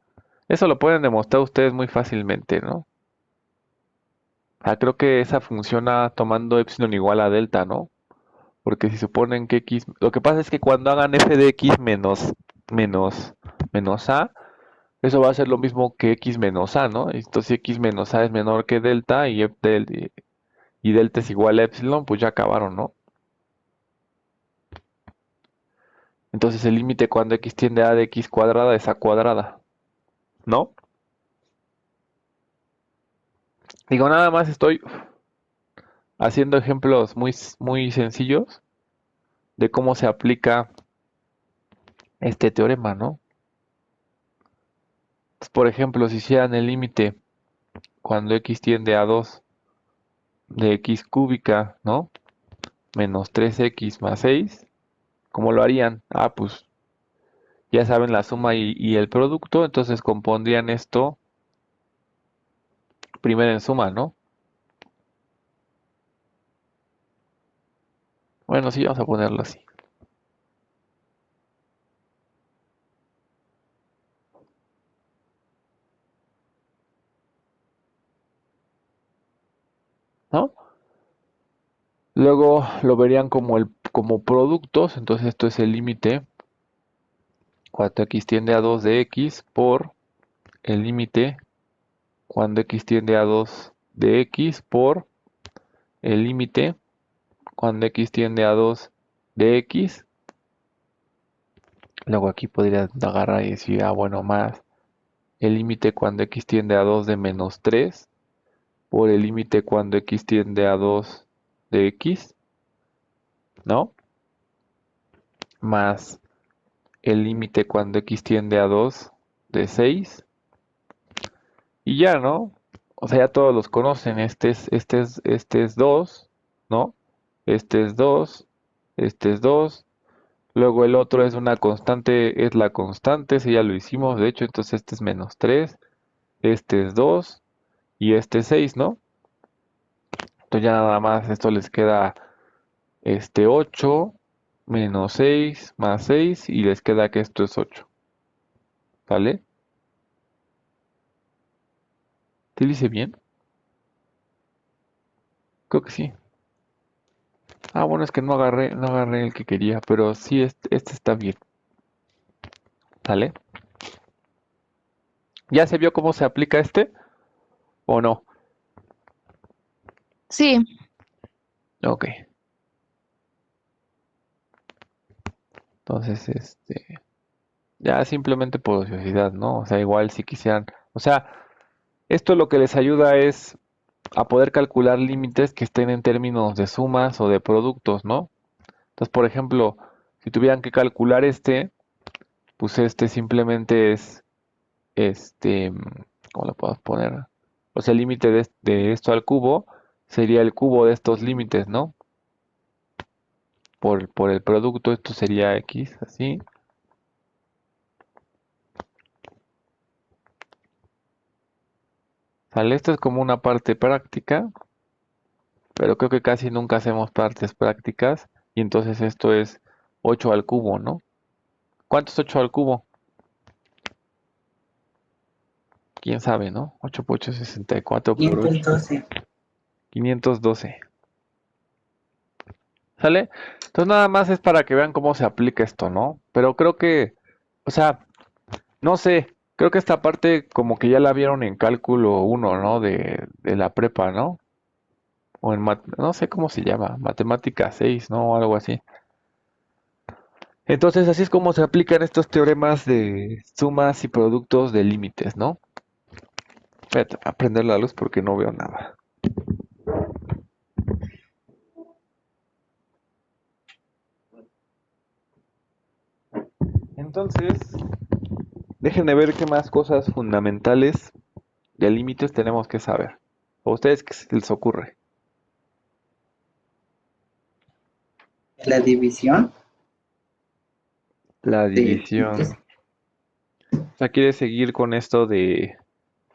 Eso lo pueden demostrar ustedes muy fácilmente, ¿no? Creo que esa funciona tomando epsilon igual a delta, ¿no? Porque si suponen que x... Lo que pasa es que cuando hagan f de x menos, menos a, eso va a ser lo mismo que x menos a, ¿no? Entonces si x menos a es menor que delta y delta es igual a epsilon, pues ya acabaron, ¿no? Entonces el límite cuando x tiende a de x cuadrada es a cuadrada, ¿no? Digo, nada más estoy haciendo ejemplos muy sencillos de cómo se aplica este teorema, ¿no? Por ejemplo, si hicieran el límite cuando x tiende a 2 de x cúbica, ¿no? Menos 3x más 6. ¿Cómo lo harían? Ah, pues ya saben la suma y el producto, entonces compondrían esto primero en suma, ¿no? Bueno, sí, vamos a ponerlo así. ¿No? Luego lo verían como productos, entonces esto es el límite cuando x tiende a 2 de x por el límite cuando x tiende a 2 de x por el límite cuando x tiende a 2 de x. Luego aquí podría agarrar y decir, ah, bueno, más el límite cuando x tiende a 2 de menos 3 por el límite cuando x tiende a 2 de x, ¿no? Más el límite cuando x tiende a 2 de 6. Y ya, ¿no? O sea, ya todos los conocen. Este es 2, ¿no? Este es 2, este es 2. Luego el otro es una constante, es la constante, ese ya lo hicimos, de hecho, entonces este es menos 3, este es 2 y este es 6, ¿no? Entonces ya nada más esto les queda 8 menos 6 más 6 y les queda que esto es 8. ¿Vale? ¿Te lo hice bien? Creo que sí. Ah, bueno, es que no agarré el que quería, pero sí, este está bien. ¿Sale? ¿Ya se vio cómo se aplica este? ¿O no? Sí, Ok. Entonces, ya simplemente por ociosidad, ¿no? O sea, igual si quisieran, o sea, esto lo que les ayuda es a poder calcular límites que estén en términos de sumas o de productos, ¿no? Entonces, por ejemplo, si tuvieran que calcular pues este simplemente es, ¿cómo lo puedo poner? O sea, el límite de esto al cubo sería el cubo de estos límites, ¿no? Por el producto, esto sería x, así. ¿Sale? Esto es como una parte práctica, pero creo que casi nunca hacemos partes prácticas. Y entonces esto es 8 al cubo, ¿no? ¿Cuánto es 8 al cubo? ¿Quién sabe, no? 8 por 8 es 64 por 8. 512. ¿Sale? Entonces nada más es para que vean cómo se aplica esto, ¿no? Pero creo que, o sea, no sé, creo que esta parte como que ya la vieron en cálculo 1, ¿no? De la prepa, ¿no? O no sé cómo se llama, matemática 6, ¿no? O algo así. Entonces así es como se aplican estos teoremas de sumas y productos de límites, ¿no? Espérate, voy a prender la luz porque no veo nada. Entonces, déjenme ver qué más cosas fundamentales de límites tenemos que saber. ¿A ustedes qué se les ocurre? La división La de división. límites. O sea, quiere seguir con esto de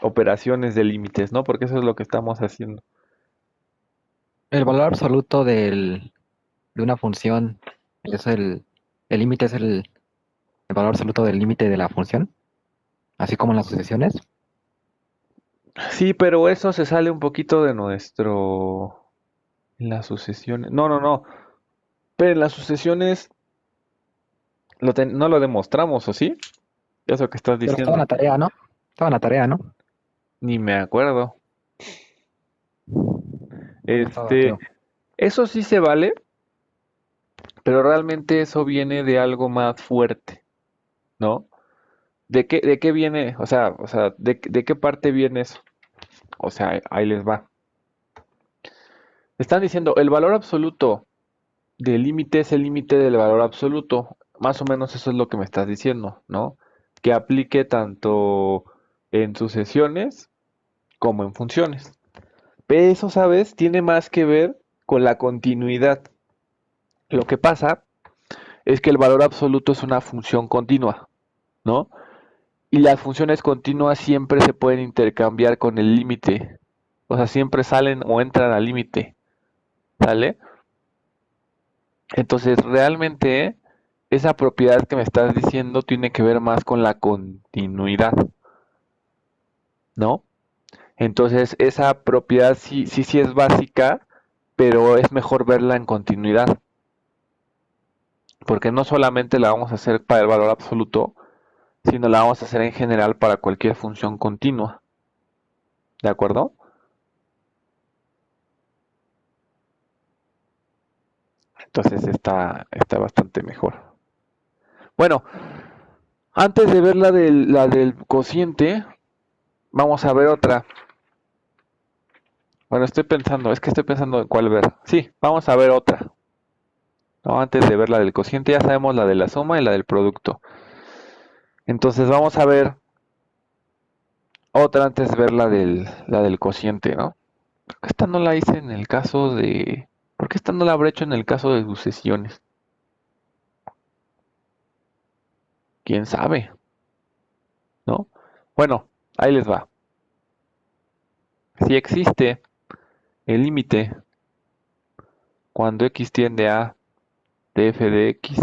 operaciones de límites, ¿no? Porque eso es lo que estamos haciendo. El valor absoluto de una función es el límite es el valor absoluto del límite de la función, así como en las sucesiones. Sí, pero eso se sale un poquito de nuestro... En las sucesiones... No, no, no. Pero en las sucesiones no lo demostramos, ¿o sí? Eso que estás Pero estaba en la diciendo. tarea, ¿no? Estaba en la tarea, ¿no? Ni me acuerdo. No estaba, creo. Eso sí se vale, pero realmente eso viene de algo más fuerte, ¿no? ¿De qué viene? O sea, ¿de qué parte viene eso? O sea, ahí les va. Están diciendo, el valor absoluto del límite es el límite del valor absoluto. Más o menos eso es lo que me estás diciendo, ¿no? Que aplique tanto en sucesiones como en funciones. Pero eso, ¿sabes? Tiene más que ver con la continuidad. Lo que pasa es que el valor absoluto es una función continua, ¿no? Y las funciones continuas siempre se pueden intercambiar con el límite. O sea, siempre salen o entran al límite, ¿sale? Entonces, realmente esa propiedad que me estás diciendo tiene que ver más con la continuidad, ¿no? Entonces, esa propiedad sí es básica, pero es mejor verla en continuidad, porque no solamente la vamos a hacer para el valor absoluto, sino la vamos a hacer en general para cualquier función continua. ¿De acuerdo? Entonces está bastante mejor. Bueno, antes de ver la del cociente, vamos a ver otra. Bueno, estoy pensando en cuál ver. Sí, vamos a ver otra. No, antes de ver la del cociente, ya sabemos la de la suma y la del producto. Entonces vamos a ver otra antes de ver la del cociente, ¿no? Creo que esta no la hice en el caso de... ¿Por qué esta no la habré hecho en el caso de sucesiones? ¿Quién sabe? ¿No? Bueno, ahí les va. Si existe el límite cuando x tiende a df de x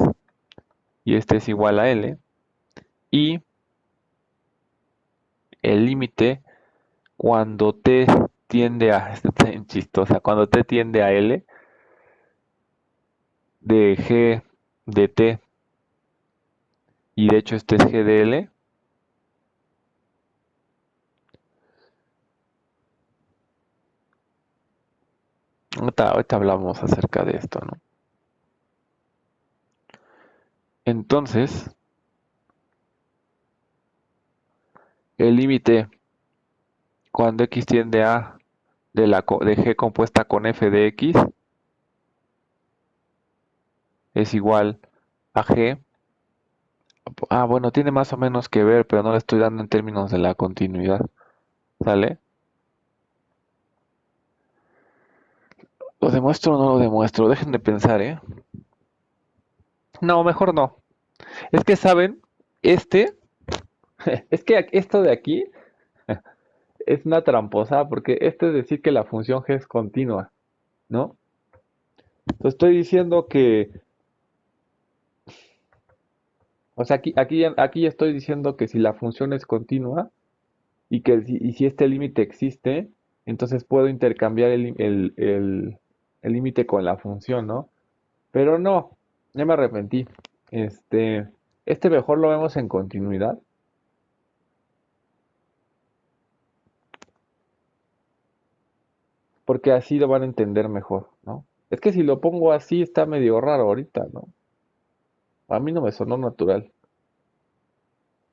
y este es igual a L, y el límite cuando t tiende a, esto está bien chistosa, cuando t tiende a L de g de t, y de hecho este es g de L, ahorita hablamos acerca de esto, ¿no? Entonces, el límite cuando x tiende a de g compuesta con f de x es igual a g. Ah, bueno, tiene más o menos que ver, pero no le estoy dando en términos de la continuidad. ¿Sale? ¿Lo demuestro o no lo demuestro? Dejen de pensar, ¿eh? No, mejor no. Es que, ¿saben? Es que esto de aquí es una tramposa, porque esto es decir que la función g es continua, ¿no? Entonces estoy diciendo que, o sea, aquí ya estoy diciendo que si la función es continua y si este límite existe, entonces puedo intercambiar el límite con la función, ¿no? Pero no, ya me arrepentí. Este mejor lo vemos en continuidad. Porque así lo van a entender mejor, ¿no? Es que si lo pongo así está medio raro ahorita, ¿no? A mí no me sonó natural.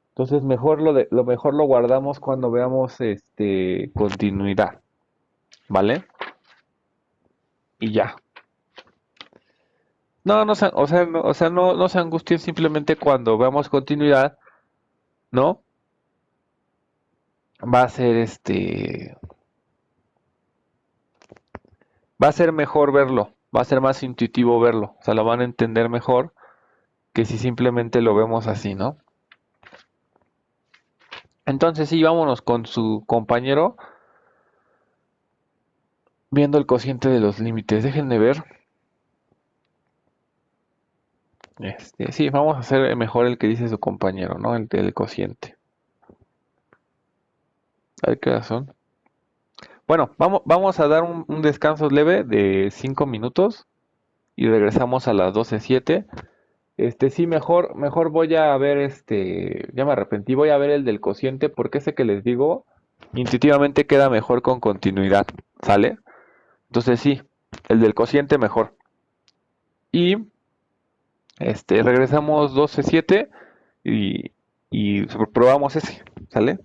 Entonces lo mejor lo guardamos cuando veamos continuidad, ¿vale? Y ya. No, no se, o sea, no se angustien simplemente cuando veamos continuidad, ¿no? Va a ser va a ser mejor verlo, va a ser más intuitivo verlo, o sea, lo van a entender mejor que si simplemente lo vemos así, ¿no? Entonces sí, vámonos con su compañero viendo el cociente de los límites. Déjenme ver. Sí, vamos a hacer mejor el que dice su compañero, ¿no? El del cociente. A ver qué horas son. Bueno, vamos a dar un descanso leve de 5 minutos y regresamos a las 12:07. Sí, mejor voy a ver ya me arrepentí, voy a ver el del cociente porque ese que les digo intuitivamente queda mejor con continuidad, ¿sale? Entonces sí, el del cociente mejor. Y regresamos 12:07 y probamos ese, ¿sale?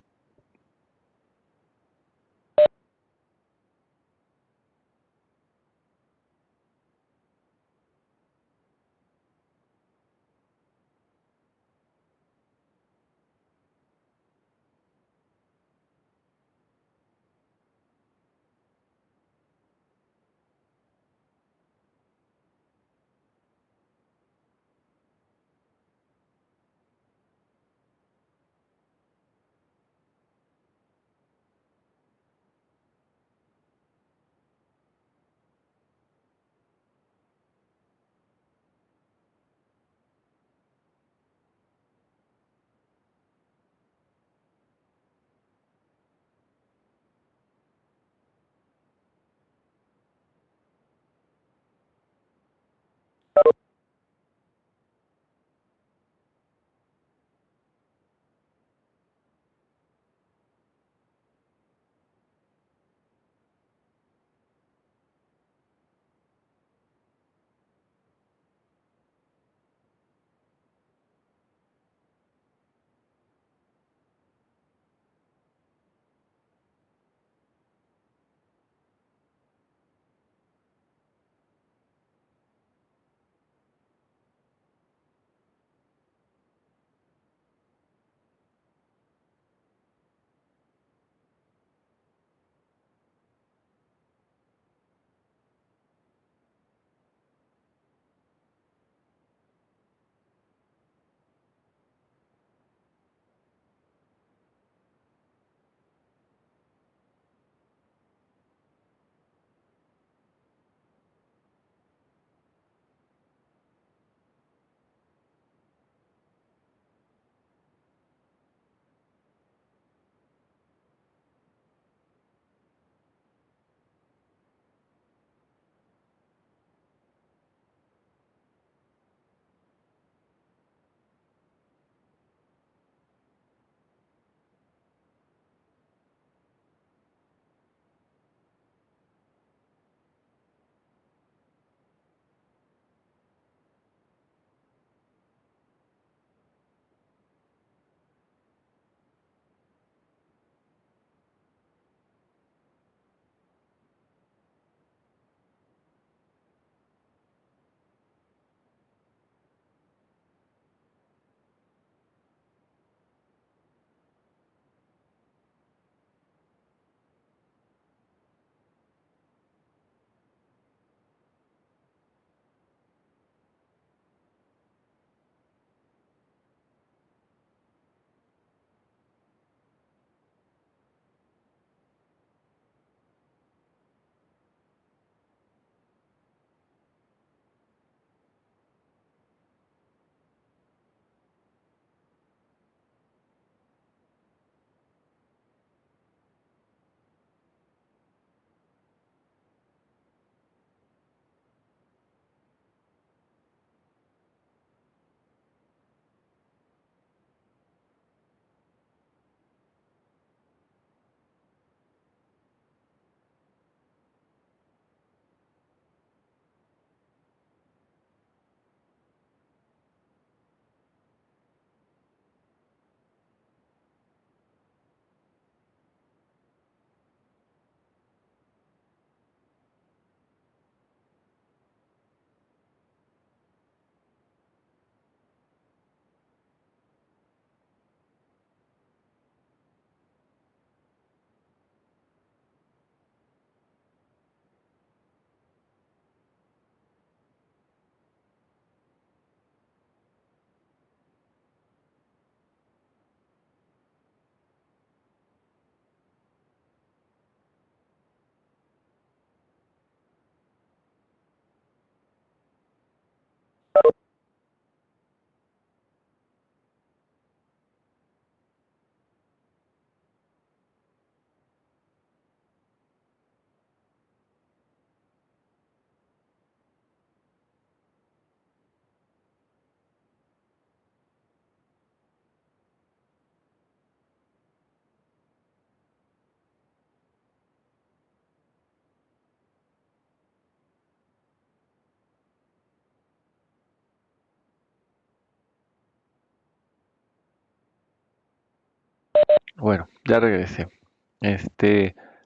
Bueno, ya regresé.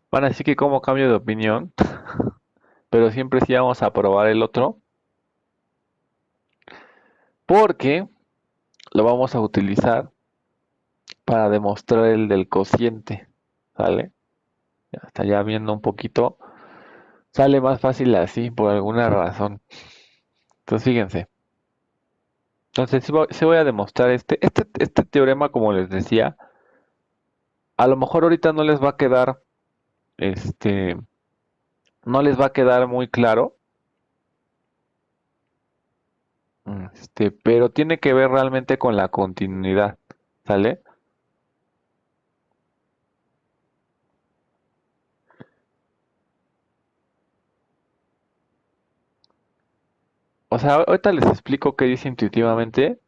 Van a decir que como cambio de opinión, pero siempre sí vamos a probar el otro, porque lo vamos a utilizar para demostrar el del cociente, ¿sale? Ya está ya viendo un poquito. Sale más fácil así, por alguna razón. Entonces, fíjense. Entonces, sí voy a demostrar este teorema, como les decía. A lo mejor ahorita no les va a quedar, este, no les va a quedar muy claro, pero tiene que ver realmente con la continuidad, ¿sale? O sea, ahorita les explico qué dice intuitivamente.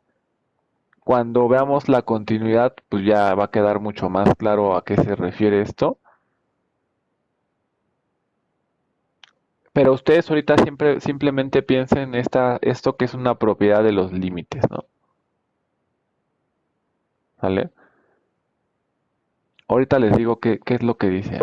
Cuando veamos la continuidad, pues ya va a quedar mucho más claro a qué se refiere esto. Pero ustedes ahorita simplemente piensen esto que es una propiedad de los límites, ¿no? ¿Vale? Ahorita les digo qué es lo que dice.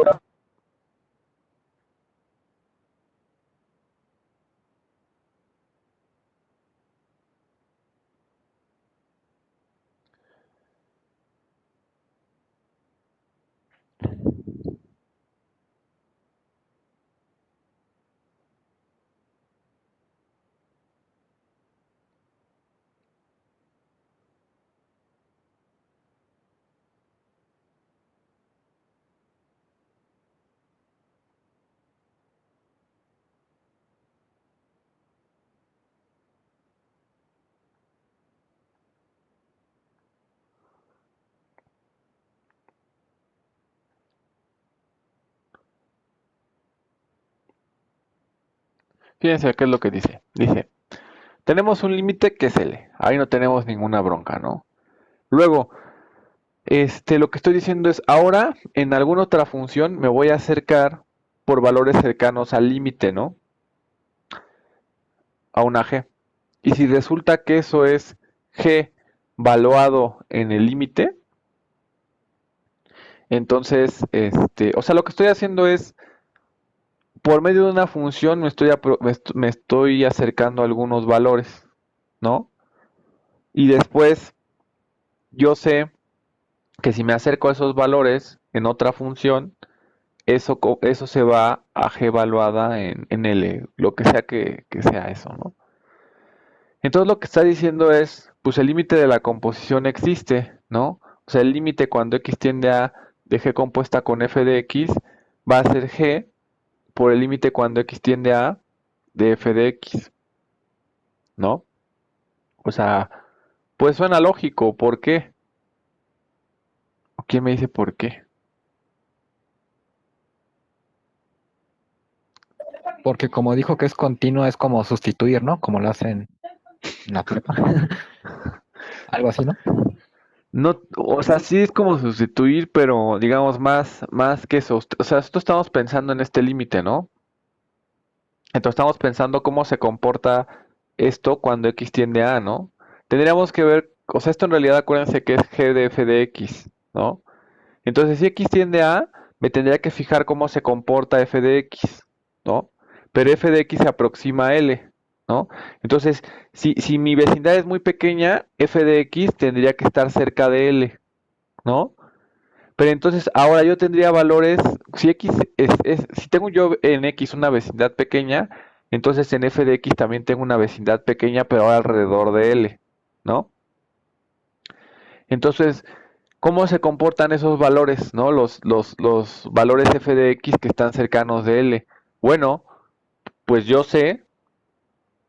Fíjense qué es lo que dice. Dice, tenemos un límite que es L. Ahí no tenemos ninguna bronca, ¿no? Luego, lo que estoy diciendo es, ahora en alguna otra función me voy a acercar por valores cercanos al límite, ¿no? A una g. Y si resulta que eso es g valuado en el límite, entonces, o sea, lo que estoy haciendo es, por medio de una función me estoy acercando a algunos valores, ¿no? Y después yo sé que si me acerco a esos valores en otra función, eso se va a g evaluada en L, lo que sea que sea eso, ¿no? Entonces lo que está diciendo es, pues el límite de la composición existe, ¿no? O sea, el límite cuando x tiende a de g compuesta con f de x va a ser g por el límite cuando x tiende a de f de x, ¿no? O sea, pues suena lógico, ¿por qué? ¿Quién me dice por qué? Porque como dijo que es continuo, es como sustituir, ¿no? Como lo hacen en la prepa. Algo así, ¿no? No, o sea, sí es como sustituir, pero digamos más que eso. O sea, esto estamos pensando en este límite, ¿no? Entonces estamos pensando cómo se comporta esto cuando x tiende a, ¿no? Tendríamos que ver, o sea, esto en realidad acuérdense que es g de f de x, ¿no? Entonces si x tiende a, me tendría que fijar cómo se comporta f de x, ¿no? Pero f de x se aproxima a L, ¿no? Entonces, si mi vecindad es muy pequeña, f de x tendría que estar cerca de L, ¿no? Pero entonces ahora yo tendría valores, si x si tengo yo en x una vecindad pequeña, entonces en f de x también tengo una vecindad pequeña, pero ahora alrededor de L, ¿no? Entonces, ¿cómo se comportan esos valores, ¿no? Los valores f de x que están cercanos de L. Bueno, pues yo sé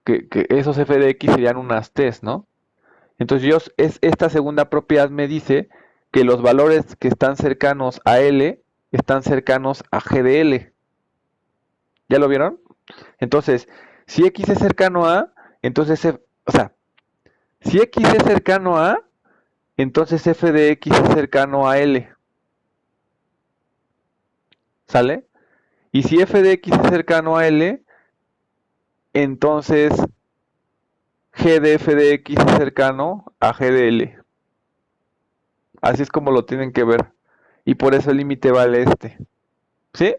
que esos f de x serían unas t's, ¿no? Entonces esta segunda propiedad me dice que los valores que están cercanos a L están cercanos a g de L. ¿Ya lo vieron? Entonces, si x es cercano a, entonces, o sea, si x es cercano a, entonces f de x es cercano a L. ¿Sale? Y si f de x es cercano a L, entonces g de f de x es cercano a g de L. Así es como lo tienen que ver. y por eso el límite vale este. ¿Sí?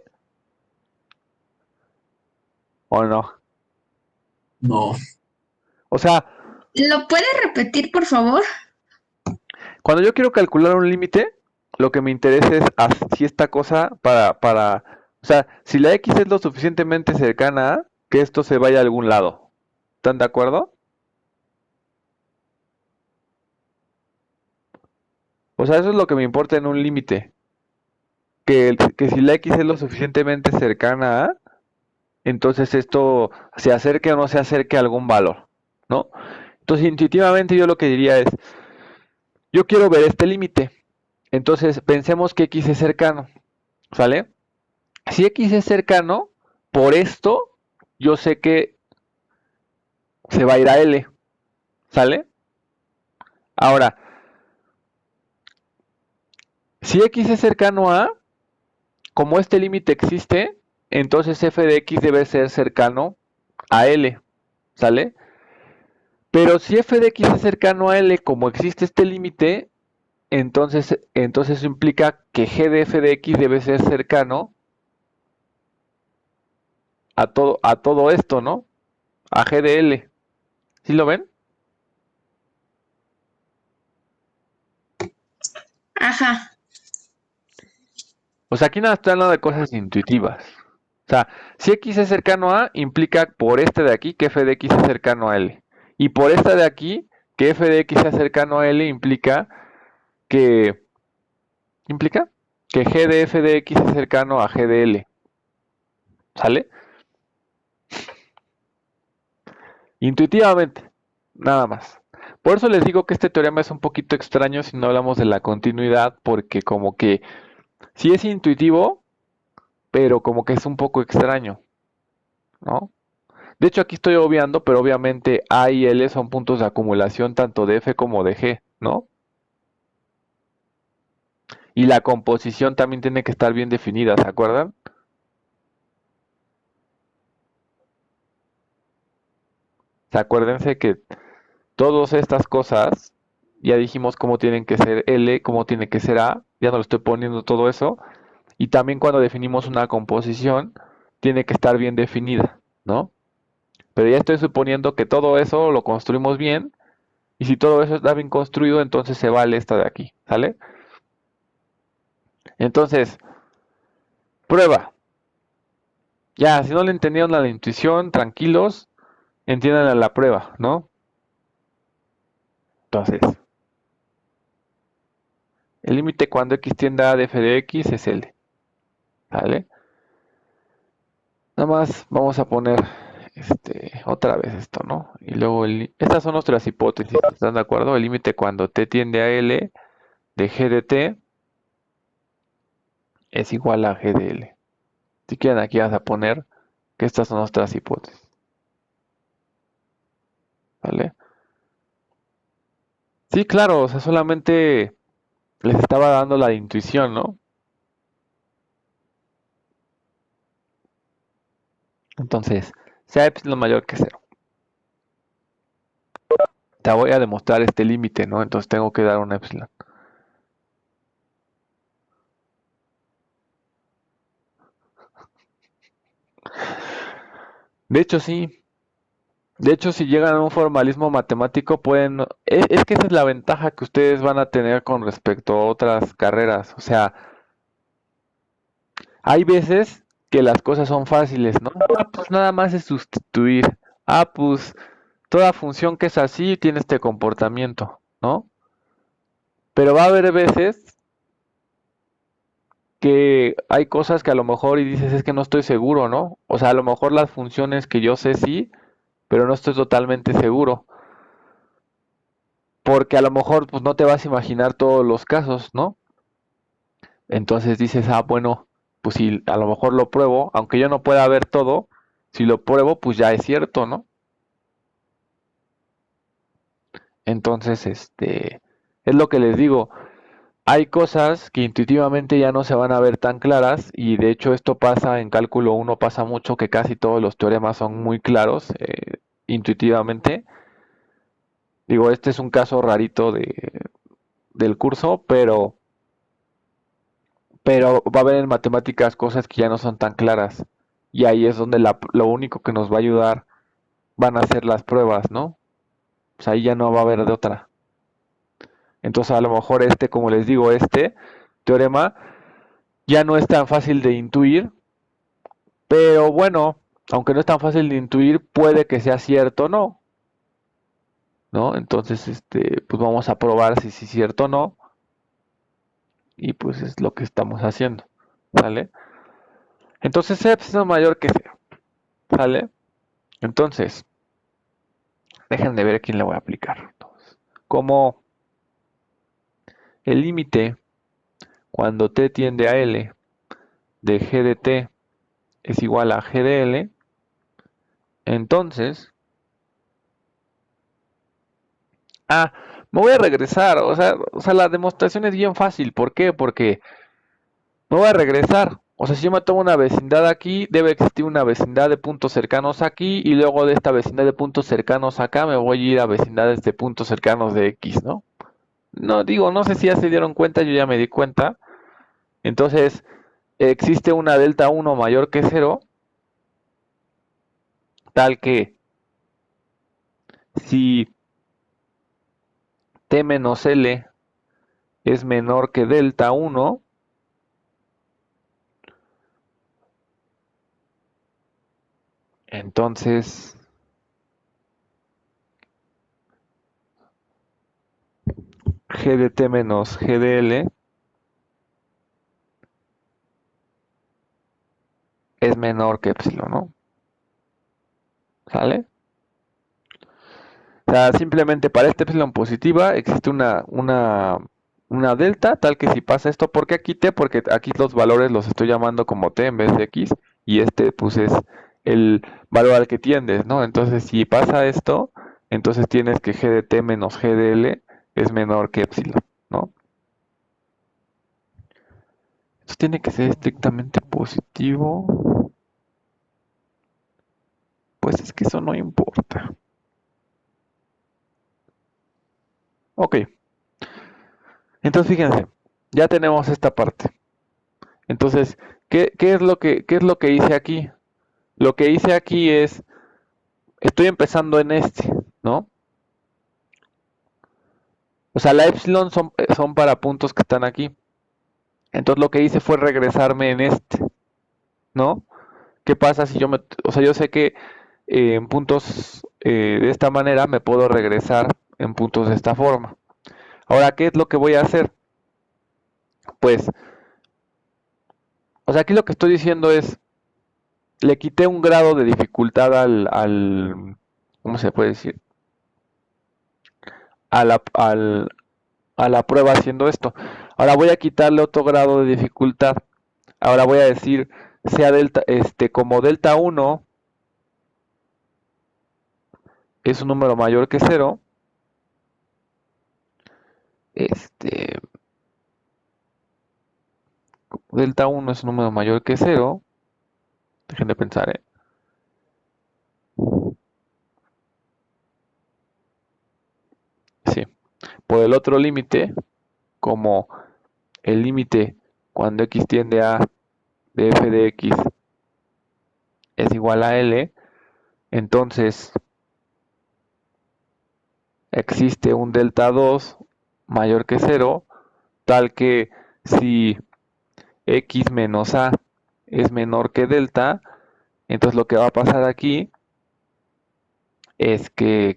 ¿O no? No. O sea, ¿Lo puedes repetir, por favor? cuando yo quiero calcular un límite, lo que me interesa es si esta cosa o sea, si la x es lo suficientemente cercana a que esto se vaya a algún lado. ¿Están de acuerdo? O sea, eso es lo que me importa en un límite. Que si la x es lo suficientemente cercana a, entonces esto se acerque o no se acerque a algún valor, ¿no? Entonces, intuitivamente yo lo que diría es, yo quiero ver este límite. Entonces, pensemos que x es cercano, ¿sale? Si x es cercano, por esto yo sé que se va a ir a L, ¿sale? Ahora, si x es cercano a, como este límite existe, entonces f de x debe ser cercano a L, ¿sale? Pero si f de x es cercano a L, como existe este límite, entonces eso implica que g de f de x debe ser cercano a todo esto, ¿no? A g de L. ¿Sí lo ven? Ajá. O sea, aquí nada estoy hablando de cosas intuitivas. O sea, si x es cercano a, implica por este de aquí que f de x es cercano a L. Y por esta de aquí, que f de x es cercano a L, implica que... ¿Implica? Que g de f de x es cercano a g de L. ¿Sale? Intuitivamente, nada más. Por eso les digo que este teorema es un poquito extraño si no hablamos de la continuidad, porque como que sí es intuitivo, pero como que es un poco extraño, ¿no? De hecho, aquí estoy obviando, pero obviamente A y L son puntos de acumulación tanto de F como de G, ¿no? Y la composición también tiene que estar bien definida, ¿se acuerdan? Acuérdense que todas estas cosas, ya dijimos cómo tienen que ser L, cómo tiene que ser A, ya no lo estoy poniendo todo eso. Y también cuando definimos una composición, tiene que estar bien definida, ¿no? Pero ya estoy suponiendo que todo eso lo construimos bien. Y si todo eso está bien construido, entonces se vale esta de aquí, ¿sale? Entonces, prueba. Ya, si no le entendieron a la intuición, tranquilos, entiendan a la prueba, ¿no? Entonces, el límite cuando x tiende a de f de x es L, ¿vale? Nada más vamos a poner otra vez esto, ¿no? Y luego estas son nuestras hipótesis, ¿están de acuerdo? El límite cuando t tiende a L de g de t es igual a g de L. Si quieren aquí vas a poner que estas son nuestras hipótesis. ¿Vale? Sí, claro, o sea, solamente les estaba dando la intuición, ¿no? Entonces, sea epsilon mayor que 0. Te voy a demostrar este límite, ¿no? Entonces tengo que dar un epsilon. De hecho, sí. De hecho, si llegan a un formalismo matemático, pueden... Es que esa es la ventaja que ustedes van a tener con respecto a otras carreras. O sea, hay veces que las cosas son fáciles, ¿no? Ah, pues nada más es sustituir. Ah, pues toda función que es así tiene este comportamiento, ¿no? Pero va a haber veces que hay cosas que a lo mejor y dices es que no estoy seguro, ¿no? O sea, a lo mejor las funciones que yo sé sí, pero no estoy totalmente seguro. Porque a lo mejor pues no te vas a imaginar todos los casos, ¿no? Entonces dices, ah, bueno, pues si a lo mejor lo pruebo, aunque yo no pueda ver todo, si lo pruebo, pues ya es cierto, ¿no? Entonces, es lo que les digo. Hay cosas que intuitivamente ya no se van a ver tan claras y de hecho esto pasa en cálculo 1, pasa mucho que casi todos los teoremas son muy claros intuitivamente. Digo, este es un caso rarito del curso, pero Pero va a haber en matemáticas cosas que ya no son tan claras. Y ahí es donde lo único que nos va a ayudar van a ser las pruebas, ¿no? O sea, ahí ya no va a haber de otra. Entonces a lo mejor como les digo, este teorema ya no es tan fácil de intuir, pero bueno, aunque no es tan fácil de intuir, puede que sea cierto o no, ¿no? Entonces, pues vamos a probar si es cierto o no, y pues es lo que estamos haciendo, ¿vale? Entonces epsilon mayor que cero, ¿sale? Entonces, dejen de ver a quién le voy a aplicar. Como el límite cuando t tiende a L de g de t es igual a g de L, entonces, me voy a regresar, o sea, la demostración es bien fácil. ¿Por qué? Porque me voy a regresar. O sea, si yo me tomo una vecindad aquí, debe existir una vecindad de puntos cercanos aquí, y luego de esta vecindad de puntos cercanos acá, me voy a ir a vecindades de puntos cercanos de X, ¿no? No, digo, no sé si ya se dieron cuenta, yo ya me di cuenta. Entonces, existe una delta 1 mayor que 0, tal que si t menos L es menor que delta 1, entonces g de t menos g de L es menor que epsilon, ¿no? ¿Sale? O sea, simplemente para esta epsilon positiva existe una delta, tal que si pasa esto, ¿por qué aquí t? Porque aquí los valores los estoy llamando como t en vez de x, y pues es el valor al que tiendes, ¿no? Entonces si pasa esto, entonces tienes que g de t menos g de L es menor que epsilon, ¿no? Esto tiene que ser estrictamente positivo. Pues es que eso no importa. Ok. Entonces fíjense, ya tenemos esta parte. Entonces, ¿qué es qué es lo que hice aquí? Lo que hice aquí es, estoy empezando en ¿no? O sea, la epsilon son para puntos que están aquí. Entonces lo que hice fue regresarme en ¿no? ¿Qué pasa si o sea, yo sé que en puntos de esta manera me puedo regresar en puntos de esta forma. Ahora, ¿qué es lo que voy a hacer? Pues, o sea, aquí lo que estoy diciendo es, le quité un grado de dificultad ¿cómo se puede decir? A la prueba haciendo esto. Ahora voy a quitarle otro grado de dificultad. Ahora voy a decir, sea delta, como delta 1 es un número mayor que 0, delta 1 es un número mayor que 0, dejen de pensar, sí, por el otro límite, como el límite cuando x tiende a de f de x es igual a L, entonces existe un delta 2 mayor que 0, tal que si x menos a es menor que delta, entonces lo que va a pasar aquí es que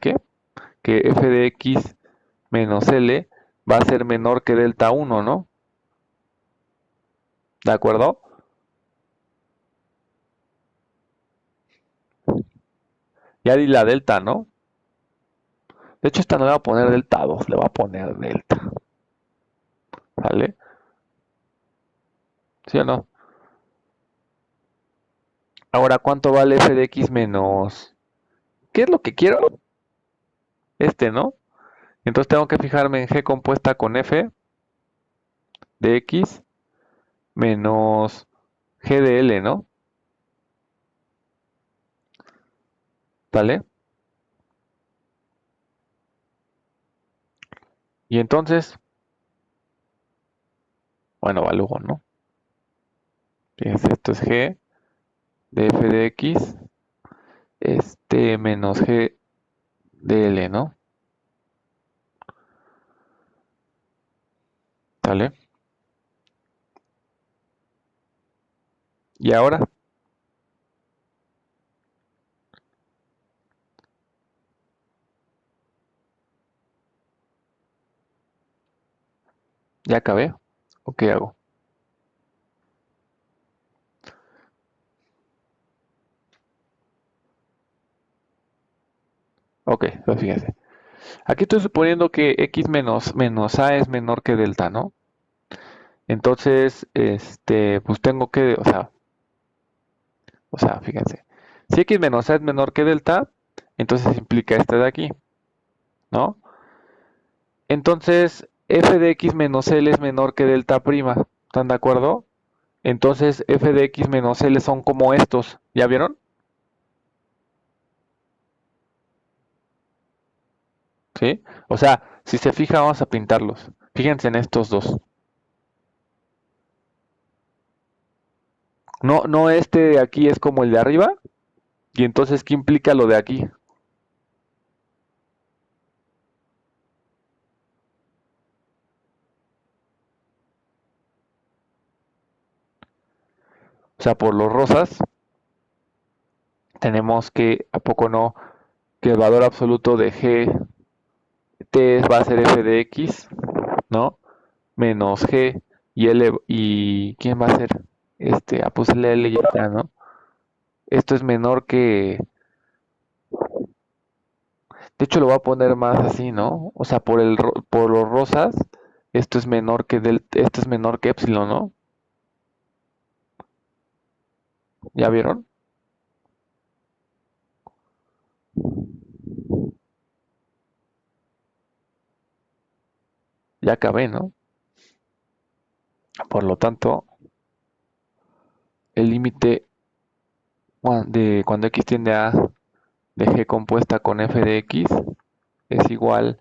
f de x menos L va a ser menor que delta 1, ¿no? ¿De acuerdo? Ya di la delta, ¿no? De hecho, esta no le va a poner delta 2, le va a poner delta. ¿Vale? ¿Sí o no? Ahora, ¿cuánto vale f de x menos? ¿Qué es lo que quiero? ¿No? Entonces tengo que fijarme en g compuesta con f de x menos g de L, ¿no? ¿Vale? Y entonces, bueno, va luego, ¿no? Fíjense, esto es G de f de x menos G de L, ¿no? ¿Sale? Y ahora, ¿ya acabé? ¿O qué hago? Ok, pues fíjense. Aquí estoy suponiendo que x menos a es menor que delta, ¿no? Entonces, pues tengo que, fíjense. Si x menos a es menor que delta, entonces implica este de aquí, ¿no? Entonces, f de x menos L es menor que delta prima. ¿Están de acuerdo? Entonces, f de x menos L son como estos. ¿Ya vieron? ¿Sí? O sea, si se fija, vamos a pintarlos. Fíjense en estos dos. No este de aquí es como el de arriba. Y entonces, ¿qué implica lo de aquí? O sea, por los rosas, tenemos que, ¿a poco no? Que el valor absoluto de g t va a ser f de x, ¿no? Menos g y l, y ¿quién va a ser? Pues el l ya está, ¿no? Esto es menor que, de hecho lo voy a poner más así, ¿no? O sea, por los rosas, esto es menor que esto es menor que epsilon, ¿no? ¿Ya vieron? Ya acabé, ¿no? Por lo tanto, el límite de cuando x tiende a de g compuesta con f de x es igual,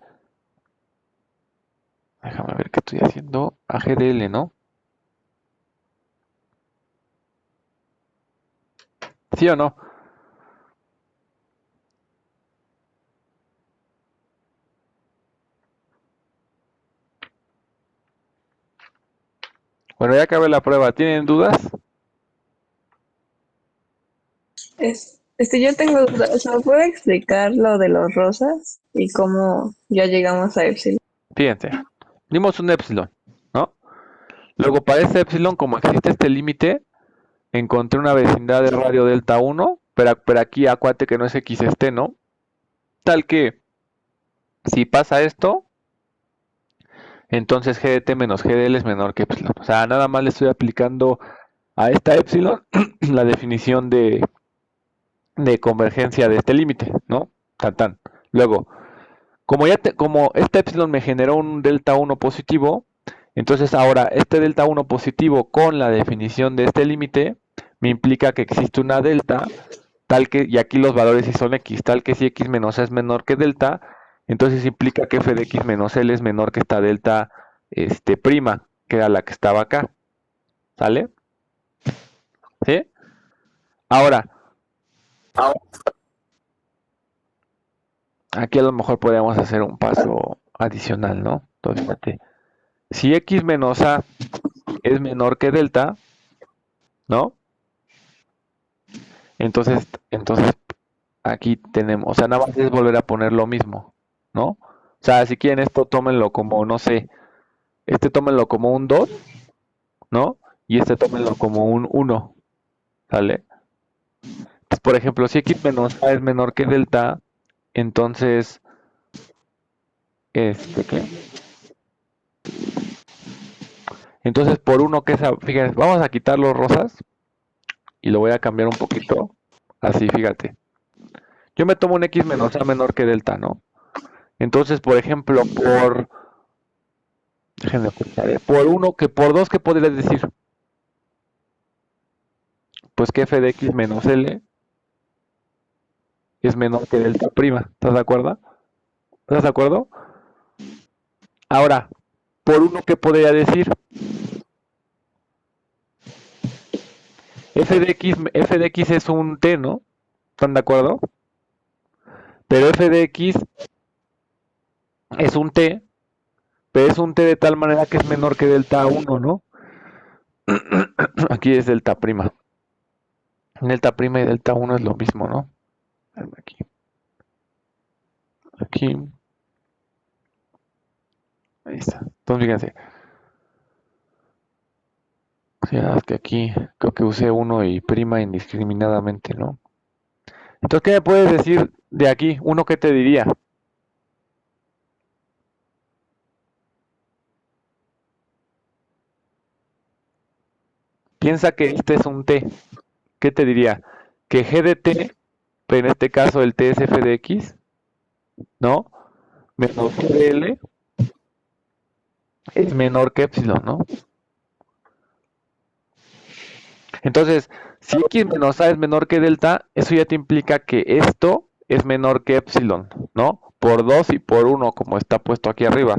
déjame ver qué estoy haciendo, a g de l, ¿no? ¿Sí o no? Bueno, ya acabé la prueba. ¿Tienen dudas? Yo tengo dudas. O sea, ¿puede explicar lo de los rosas y cómo ya llegamos a Epsilon? Fíjense, dimos un epsilon, ¿no? Luego para ese epsilon, como existe este límite, encontré una vecindad de radio delta 1, pero aquí acuate que no es x ¿no? Tal que, si pasa esto, entonces g de t menos g de l es menor que epsilon. O sea, nada más le estoy aplicando a esta epsilon la definición de convergencia de este límite, ¿no? Tan tan. Luego, como este epsilon me generó un delta 1 positivo, entonces ahora este delta 1 positivo con la definición de este límite me implica que existe una delta tal que, y aquí los valores sí son x, tal que si x menos a es menor que delta, entonces implica que f de x menos l es menor que esta delta prima, que era la que estaba acá. ¿Sale? ¿Sí? Ahora, aquí a lo mejor podríamos hacer un paso adicional, ¿no? Entonces, fíjate, si x menos a es menor que delta, ¿no? Entonces aquí tenemos, o sea, nada más es volver a poner lo mismo, ¿no? O sea, si quieren esto, tómenlo como, no sé, tómenlo como un 2, ¿no? Y tómenlo como un 1, ¿sale? Pues, por ejemplo, si x menos a es menor que delta, entonces, ¿qué? Entonces, por uno que es, fíjense, vamos a quitar los rosas y lo voy a cambiar un poquito, así, fíjate. Yo me tomo un x menos a menor que delta, ¿no? Entonces, por ejemplo, déjenme pensar, por 1, que por 2, ¿qué podrías decir? Pues que f de x menos l es menor que delta prima. ¿Estás de acuerdo? ¿Estás de acuerdo? Ahora, por 1, ¿qué podría decir? f de x es un t, ¿no? ¿Están de acuerdo? Pero f de x es un t, pero es un t de tal manera que es menor que delta 1, ¿no? Aquí es delta prima. Delta prima y delta 1 es lo mismo, ¿no? Aquí. Aquí. Ahí está. Entonces, fíjense. Ya, es que aquí creo que usé 1 y prima indiscriminadamente, ¿no? Entonces, ¿qué me puedes decir de aquí? ¿Uno qué te diría? Piensa que este es un t. ¿Qué te diría? Que g de t, pero en este caso el t es f de x, ¿no? Menos g de l es menor que epsilon, ¿no? Entonces, si x menos a es menor que delta, eso ya te implica que esto es menor que epsilon, ¿no? Por 2 y por 1, como está puesto aquí arriba.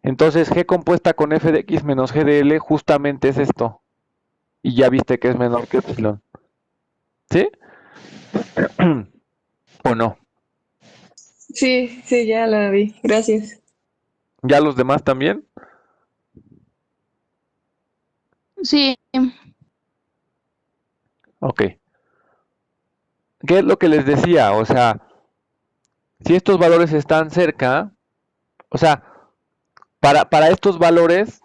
Entonces, g compuesta con f de x menos g de l justamente es esto. Y ya viste que es menor que epsilon. ¿Sí? ¿O no? Sí, sí, ya la vi. Gracias. ¿Ya los demás también? Sí, Ok. ¿Qué es lo que les decía? O sea, si estos valores están cerca, o sea, para estos valores,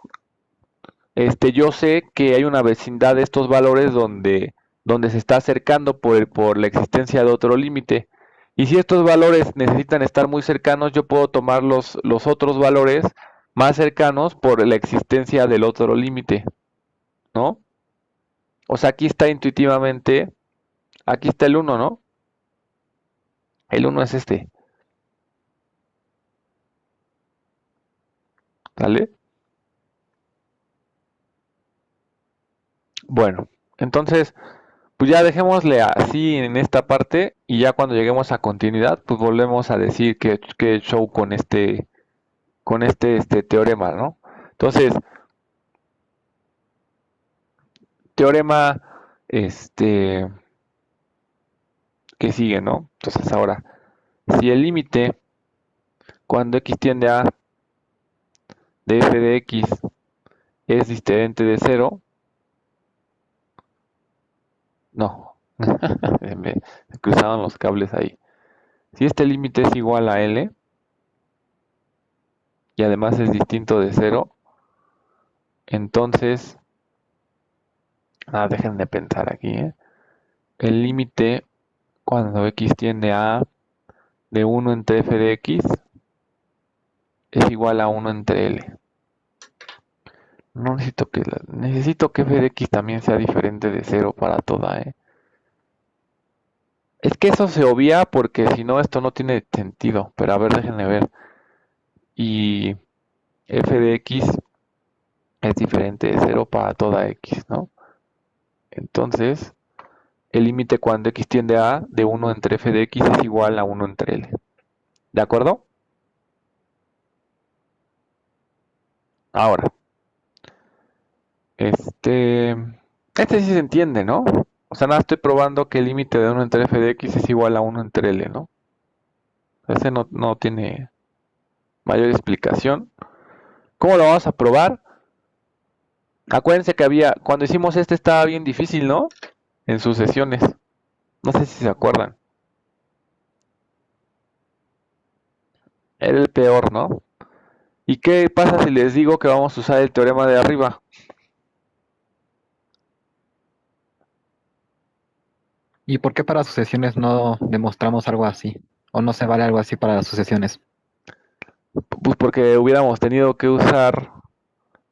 yo sé que hay una vecindad de estos valores donde se está acercando por la existencia de otro límite. Y si estos valores necesitan estar muy cercanos, yo puedo tomar los otros valores más cercanos por la existencia del otro límite, ¿no? O sea, aquí está intuitivamente, aquí está el 1, ¿no? El 1 es este, ¿vale? Bueno, entonces, pues ya dejémosle así en esta parte y ya cuando lleguemos a continuidad, pues volvemos a decir qué show con este teorema, ¿no? Entonces, teorema, que sigue, ¿no? Entonces ahora, si el límite cuando x tiende a de f de x es diferente de 0, no, me cruzaron los cables ahí. Si este límite es igual a L y además es distinto de 0, entonces, dejen de pensar aquí, ¿eh? El límite cuando x tiende a de 1 entre f de x es igual a 1 entre L. No necesito que f de x también sea diferente de 0 para toda, ¿eh? Es que eso se obvia porque si no esto no tiene sentido. Pero a ver, déjenme ver. Y f de x es diferente de 0 para toda x, ¿no? Entonces, el límite cuando x tiende a de 1 entre f de x es igual a 1 entre L. ¿De acuerdo? Ahora, este sí se entiende, ¿no? O sea, nada, estoy probando que el límite de 1 entre f de x es igual a 1 entre L, ¿no? Ese no tiene mayor explicación. ¿Cómo lo vamos a probar? Acuérdense que cuando hicimos estaba bien difícil, ¿no? En sus sesiones. No sé si se acuerdan. Era el peor, ¿no? ¿Y qué pasa si les digo que vamos a usar el teorema de arriba? ¿Y por qué para sucesiones no demostramos algo así? ¿O no se vale algo así para las sucesiones? Pues porque hubiéramos tenido que usar...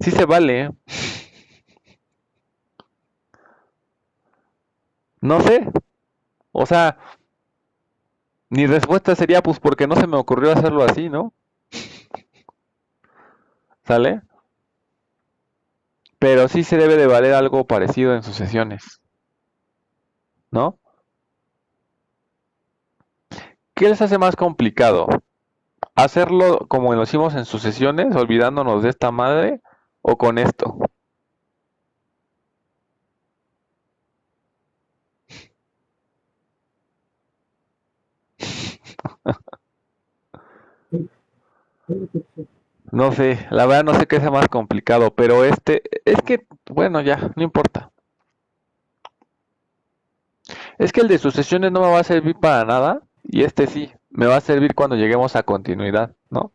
Sí se vale, ¿eh? No sé. O sea, mi respuesta sería pues porque no se me ocurrió hacerlo así, ¿no? ¿Sale? Pero sí se debe de valer algo parecido en sucesiones, ¿no? ¿Qué les hace más complicado? ¿Hacerlo como lo hicimos en sucesiones, olvidándonos de esta madre, o con esto? No sé, la verdad no sé qué sea más complicado, pero es que, bueno, ya, no importa. Es que el de sucesiones no me va a servir para nada y este sí, me va a servir cuando lleguemos a continuidad, ¿no?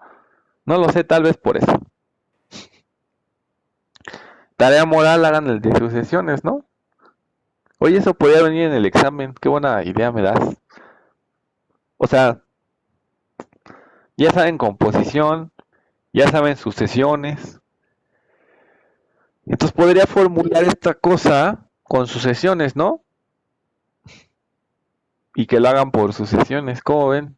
No lo sé, tal vez por eso. Tarea moral, hagan el de sucesiones, ¿no? Oye, eso podría venir en el examen, qué buena idea me das. O sea, ya saben composición, ya saben sucesiones. Entonces podría formular esta cosa con sucesiones, ¿no? Y que lo hagan por sucesiones, ¿cómo ven?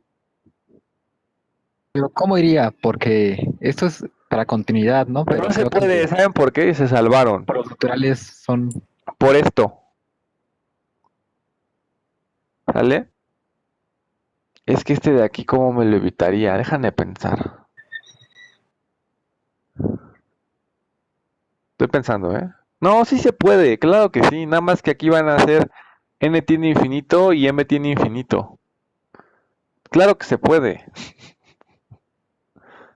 Pero ¿cómo iría? Porque esto es para continuidad, ¿no? Pero Pero no se creo que puede, ¿saben por qué? Se salvaron. los naturales son... Por esto, ¿sale? Es que este de aquí, ¿cómo me lo evitaría? Déjame pensar. Estoy pensando, ¿eh? No, sí se puede, claro que sí. Nada más que aquí van a ser n tiene infinito y m tiene infinito. Claro que se puede.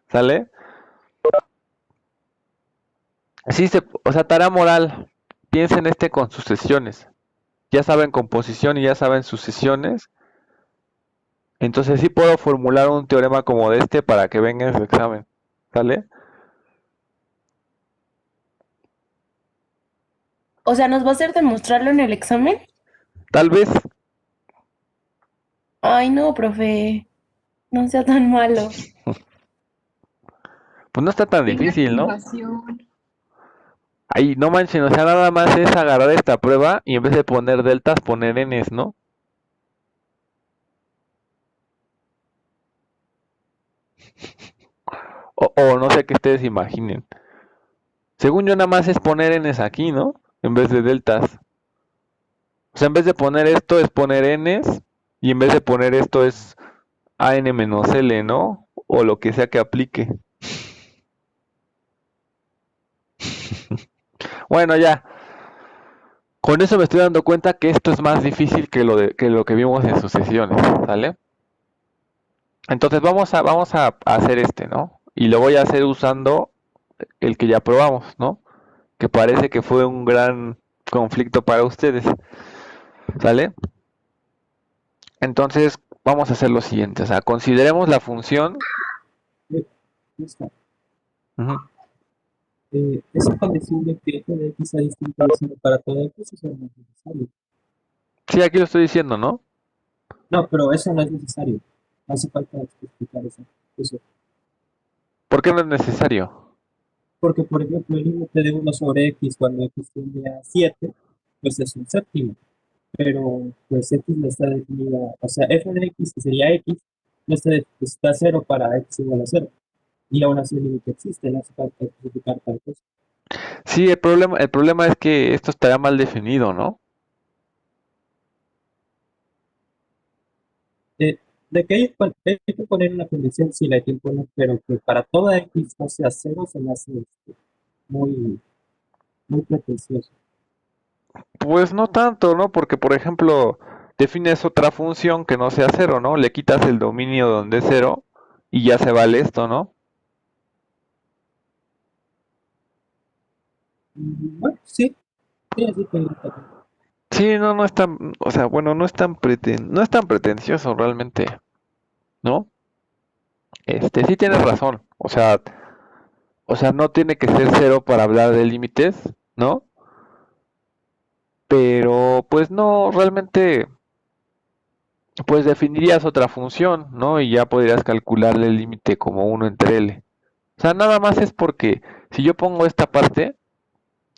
¿Sale? Sí o sea, tarea moral. Piensen con sucesiones. Ya saben composición y ya saben sucesiones. Entonces sí puedo formular un teorema como de este para que venga en su examen. ¿Sale? O sea, ¿nos va a hacer demostrarlo en el examen? Tal vez. Ay, no, profe. No sea tan malo. Pues no está tan Tenga difícil, ¿no? compasión. Ahí, no manchen, o sea, nada más es agarrar esta prueba y en vez de poner deltas, poner n's, ¿no? O no sé qué ustedes imaginen. Según yo, nada más es poner n's aquí, ¿no? En vez de deltas. O sea, en vez de poner esto es poner n's y en vez de poner esto es an menos l, ¿no? O lo que sea que aplique. Bueno, ya. Con eso me estoy dando cuenta que esto es más difícil que lo que vimos en sucesiones, ¿sale? Entonces vamos a hacer ¿no? Y lo voy a hacer usando el que ya probamos, ¿no? Que parece que fue un gran conflicto para ustedes, ¿sale? Entonces vamos a hacer lo siguiente, o sea, consideremos la función. Ujú. Esa condición de que f de x sea distinto de 0 para todo x, eso no es necesario. Sí, aquí lo estoy diciendo, ¿no? No, pero eso no es necesario. No hace falta explicar eso. ¿Por qué no es necesario? Porque, por ejemplo, el límite de 1 sobre x cuando x tiende a 7, pues es un séptimo. Pero, pues x no está definida, o sea, f de x, que sería x, no está a 0 para x igual a 0. Y aún así el límite existe, no hace falta explicar tal cosa. Sí, el problema es que esto estará mal definido, ¿no? De que hay que poner una condición, sí la hay que poner, pero que para toda x no sea 0 se me hace muy, muy pretencioso. Pues no tanto, ¿no? Porque, por ejemplo, defines otra función que no sea 0, ¿no? Le quitas el dominio donde es 0 y ya se vale esto, ¿no? Bueno, sí, así que Sí, no, no es tan, o sea, bueno, no es tan pretencioso realmente, ¿no? Sí tienes razón, o sea, no tiene que ser 0 para hablar de límites, ¿no? Pero, pues no, realmente, pues definirías otra función, ¿no? Y ya podrías calcularle el límite como 1 entre L. O sea, nada más es porque si yo pongo esta parte,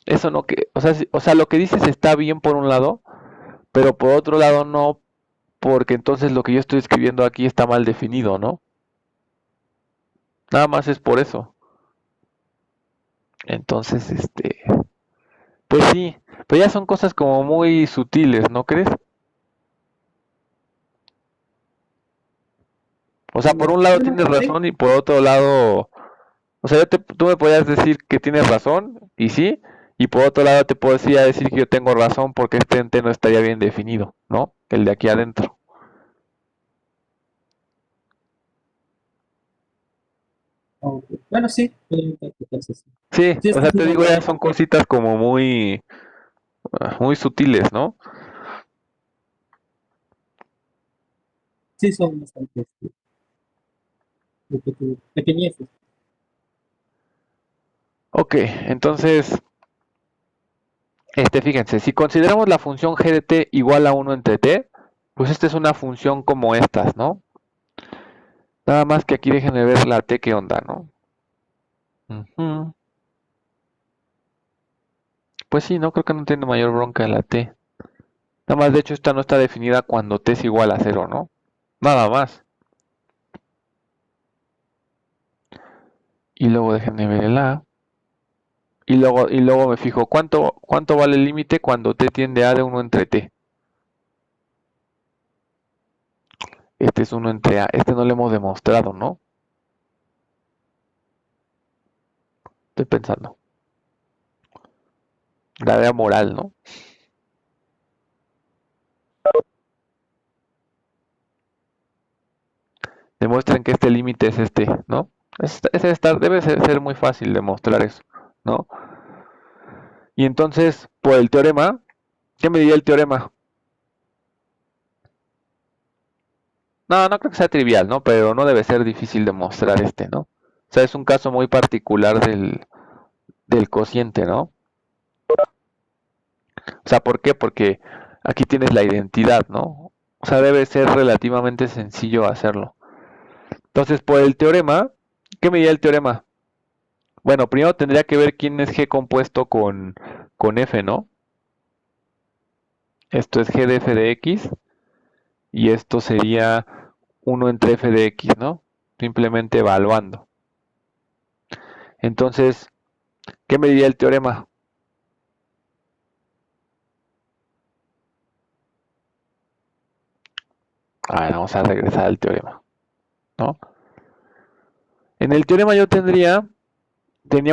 eso no que, o sea, lo que dices está bien por un lado, pero por otro lado no, porque entonces lo que yo estoy escribiendo aquí está mal definido, ¿no? Nada más es por eso. Entonces, pues sí, pero ya son cosas como muy sutiles, ¿no crees? O sea, por un lado tienes razón y por otro lado, o sea, tú me podrías decir que tienes razón y sí, y por otro lado te podría decir que yo tengo razón porque este ente no estaría bien definido, ¿no? El de aquí adentro. Ok. Bueno, sí, entonces sí. Sí, Sí, o es sea, te posible. digo, ya son cositas como muy sutiles, ¿no? Sí, son bastante pequeñeces. Ok, entonces, fíjense, si consideramos la función g de t igual a 1 entre t, pues esta es una función como estas, ¿no? Nada más que aquí déjenme ver la t qué onda, ¿no? Ujú. Pues sí, no creo que no tiene mayor bronca la t. Nada más, de hecho, esta no está definida cuando t es igual a 0, ¿no? Nada más. Y luego déjenme ver el a. Y luego me fijo, ¿cuánto vale el límite cuando t tiende a de 1 entre t? Este es 1 entre a. Este no lo hemos demostrado, ¿no? Estoy pensando. Gravedad moral, ¿no? Demuestren que este límite es este, ¿no? Debe ser muy fácil demostrar eso, ¿no? Y entonces, por el teorema, ¿qué me diría el teorema? No creo que sea trivial, ¿no? Pero no debe ser difícil demostrar este, ¿no? O sea, es un caso muy particular del cociente, ¿no? O sea, ¿por qué? Porque aquí tienes la identidad, ¿no? O sea, debe ser relativamente sencillo hacerlo. Entonces, por el teorema, ¿qué me diría el teorema? Bueno, primero tendría que ver quién es G compuesto con F, ¿no? Esto es G de F de X y esto sería 1 entre F de X, ¿no? Simplemente evaluando. Entonces, ¿qué me diría el teorema? A ver, vamos a regresar al teorema, ¿no? En el teorema yo tenía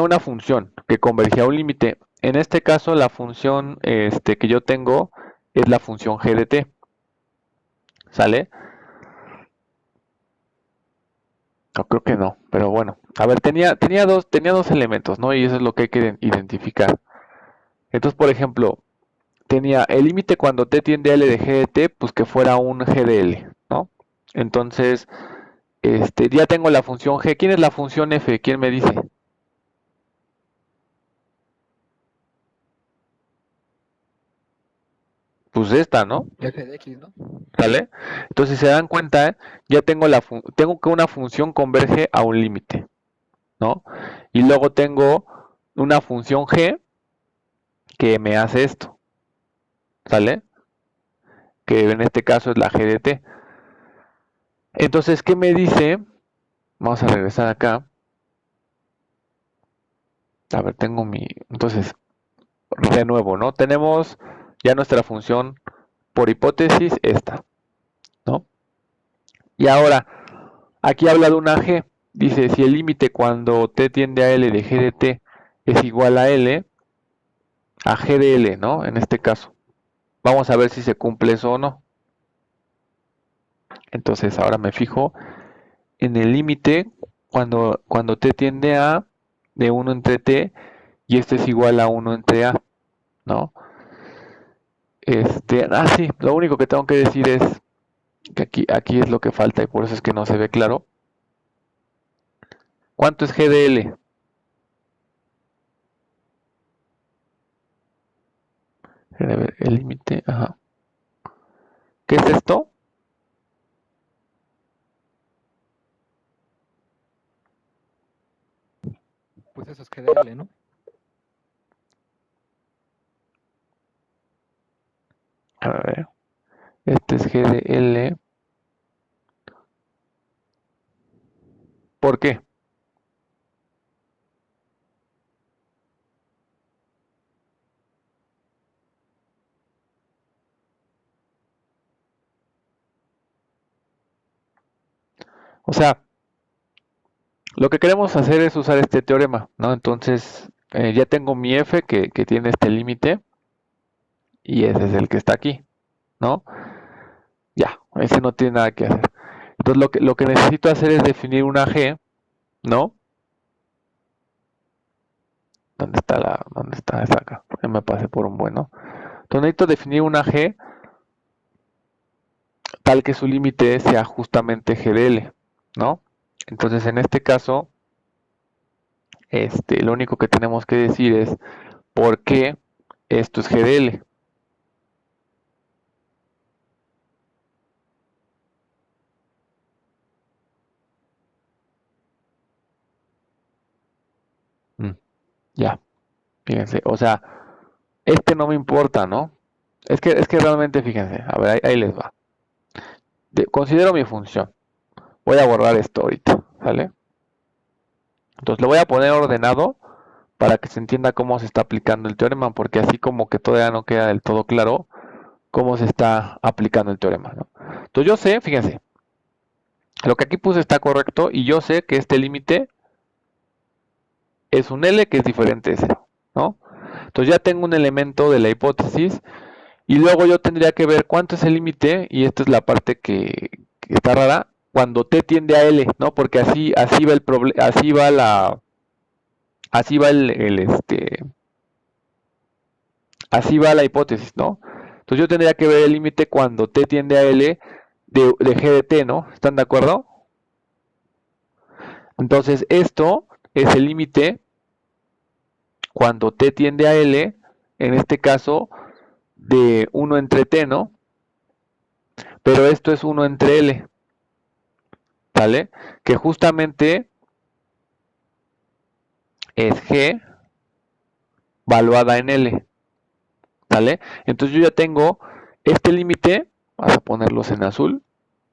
una función que convergía a un límite. En este caso, la función que yo tengo es la función g de t. ¿Sale? No, creo que no, pero bueno. A ver, tenía dos elementos, ¿no? Y eso es lo que hay que identificar. Entonces, por ejemplo, tenía el límite cuando t tiende a L de g de t, pues que fuera un g de L, ¿no? Entonces, ya tengo la función g. ¿Quién es la función f? ¿Quién me dice? Pues esta, ¿no? F de X, ¿no? ¿Sale? Entonces, si se dan cuenta, ya tengo que una función converge a un límite, ¿no? Y luego tengo una función g que me hace esto, ¿sale? Que en este caso es la g de t. Entonces, ¿qué me dice? Vamos a regresar acá. A ver, tengo entonces, de nuevo, ¿no? Tenemos ya nuestra función por hipótesis esta, ¿no? Y ahora, aquí habla de una g. Dice, si el límite cuando t tiende a L de g de t es igual a L, a g de L, ¿no? En este caso. Vamos a ver si se cumple eso o no. Entonces, ahora me fijo en el límite cuando t tiende a de 1 entre t y este es igual a 1 entre a, ¿no? Sí, lo único que tengo que decir es que aquí es lo que falta y por eso es que no se ve claro. ¿Cuánto es g de L? A ver, el límite, ajá. ¿Qué es esto? Pues eso es G de L, ¿no? A ver, este es g de L. ¿Por qué? O sea, lo que queremos hacer es usar este teorema, ¿no? Entonces, ya tengo mi f que tiene este límite y ese es el que está aquí, ¿no? Ya, ese no tiene nada que hacer. Entonces, lo que necesito hacer es definir una g, ¿no? ¿Dónde está dónde está? Está acá. Ya me pasé por un bueno. Entonces necesito definir una G tal que su límite sea justamente G de L, ¿no? Entonces en este caso, lo único que tenemos que decir es por qué esto es G de L. Ya, fíjense, o sea, no me importa, ¿no? Es que realmente, fíjense, a ver, ahí les va. Considero mi función. Voy a borrar esto ahorita, ¿vale? Entonces lo voy a poner ordenado para que se entienda cómo se está aplicando el teorema, porque así como que todavía no queda del todo claro cómo se está aplicando el teorema, ¿no? Entonces yo sé, fíjense, lo que aquí puse está correcto y yo sé que este límite es un L que es diferente de 0, ¿no? Entonces ya tengo un elemento de la hipótesis y luego yo tendría que ver cuánto es el límite, y esta es la parte que está rara, cuando t tiende a L, ¿no? Porque así va el problema, así va así va la hipótesis, ¿no? Entonces yo tendría que ver el límite cuando t tiende a L de G de t, ¿no? ¿Están de acuerdo? Entonces esto es el límite cuando t tiende a L, en este caso, de 1 entre t, ¿no? Pero esto es 1 entre L, ¿vale? Que justamente es G valuada en L, ¿vale? Entonces yo ya tengo este límite, vamos a ponerlos en azul,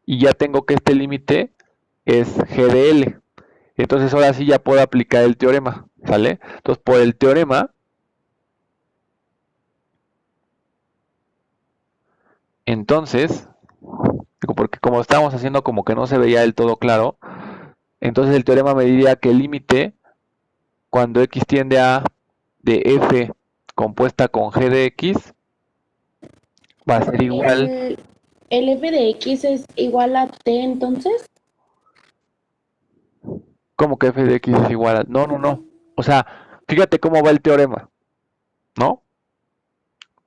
y ya tengo que este límite es G de L. Entonces ahora sí ya puedo aplicar el teorema, ¿vale? Entonces por el teorema, entonces, porque como estábamos haciendo como que no se veía del todo claro, entonces el teorema me diría que el límite cuando x tiende a de f compuesta con g de x va a ser igual. ¿El f de x es igual a t entonces? ¿Cómo que f de x es igual a...? No. O sea, fíjate cómo va el teorema, ¿no?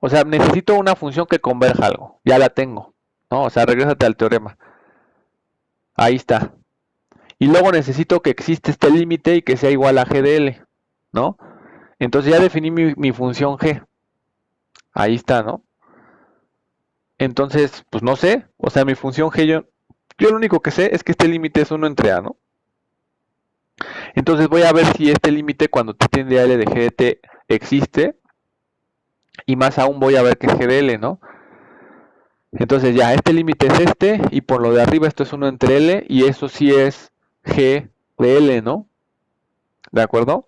O sea, necesito una función que converja algo. Ya la tengo, ¿no? O sea, regrésate al teorema. Ahí está. Y luego necesito que existe este límite y que sea igual a g de L, ¿no? Entonces ya definí mi función g. Ahí está, ¿no? Entonces, pues no sé. O sea, mi función g, yo lo único que sé es que este límite es 1 entre a, ¿no? Entonces voy a ver si este límite cuando t tiende a L de g de t existe. Y más aún voy a ver que es g de L, ¿no? Entonces ya, este límite es este, y por lo de arriba esto es 1 entre L, y eso sí es G de L, ¿no? ¿De acuerdo?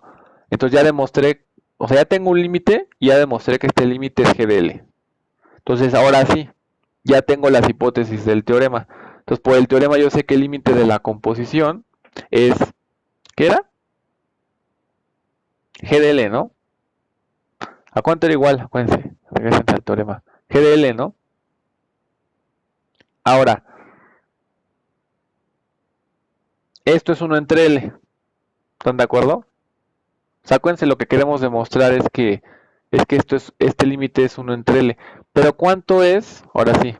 Entonces ya demostré, o sea, ya tengo un límite, y ya demostré que este límite es G de L. Entonces ahora sí, ya tengo las hipótesis del teorema. Entonces por el teorema yo sé que el límite de la composición es, ¿qué era? G de L, ¿no? ¿A cuánto era igual? Acuérdense, regresen al teorema. G de L, ¿no? Ahora, esto es 1 entre L. ¿Están de acuerdo? O sea, acuérdense, lo que queremos demostrar es que este límite es 1 entre L. Pero ¿cuánto es? Ahora sí.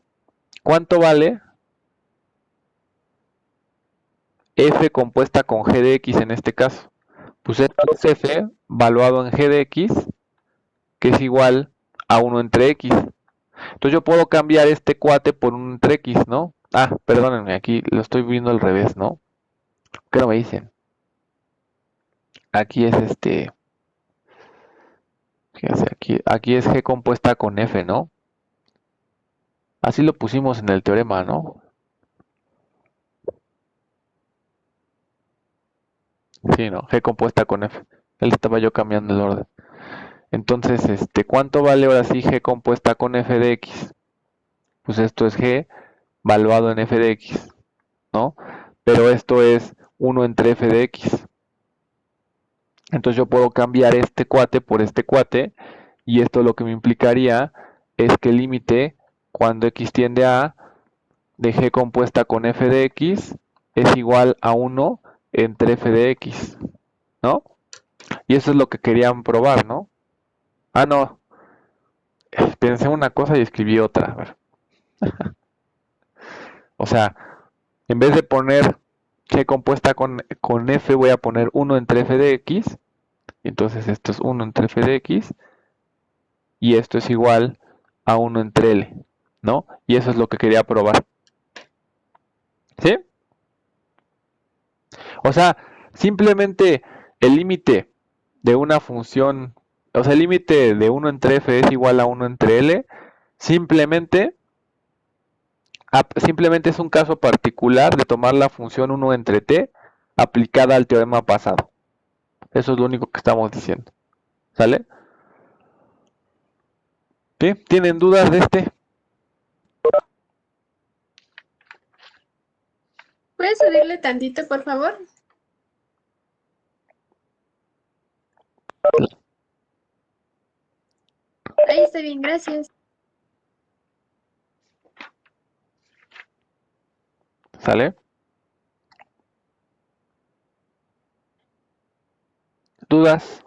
¿Cuánto vale f compuesta con g de x en este caso? Pues esto es f valuado en g de x, que es igual a 1 entre x. Entonces yo puedo cambiar este cuate por 1 entre x, ¿no? Ah, perdónenme, aquí lo estoy viendo al revés, ¿no? ¿Qué no me dicen? Aquí es fíjense, aquí es g compuesta con f, ¿no? Así lo pusimos en el teorema, ¿no? Sí, ¿no? G compuesta con f. Él estaba yo cambiando el orden. Entonces, ¿cuánto vale ahora sí g compuesta con f de x? Pues esto es g valuado en f de x, ¿no? Pero esto es 1 entre f de x. Entonces yo puedo cambiar este cuate por este cuate, y esto lo que me implicaría es que el límite cuando x tiende a de g compuesta con f de x es igual a 1 entre f de x, ¿no? Y eso es lo que querían probar, ¿no? Ah, no. Pensé una cosa y escribí otra. A ver. O sea, en vez de poner G compuesta con F, voy a poner 1 entre F de X. Entonces esto es 1 entre F de X. Y esto es igual a 1 entre L, ¿no? Y eso es lo que quería probar. ¿Sí? O sea, simplemente el límite de una función, o sea, el límite de 1 entre F es igual a 1 entre L, simplemente es un caso particular de tomar la función 1 entre T aplicada al teorema pasado. Eso es lo único que estamos diciendo. ¿Sale? ¿Sí? ¿Tienen dudas de este? ¿Puedes subirle tantito, por favor? Ahí está bien, gracias. ¿Sale? ¿Dudas?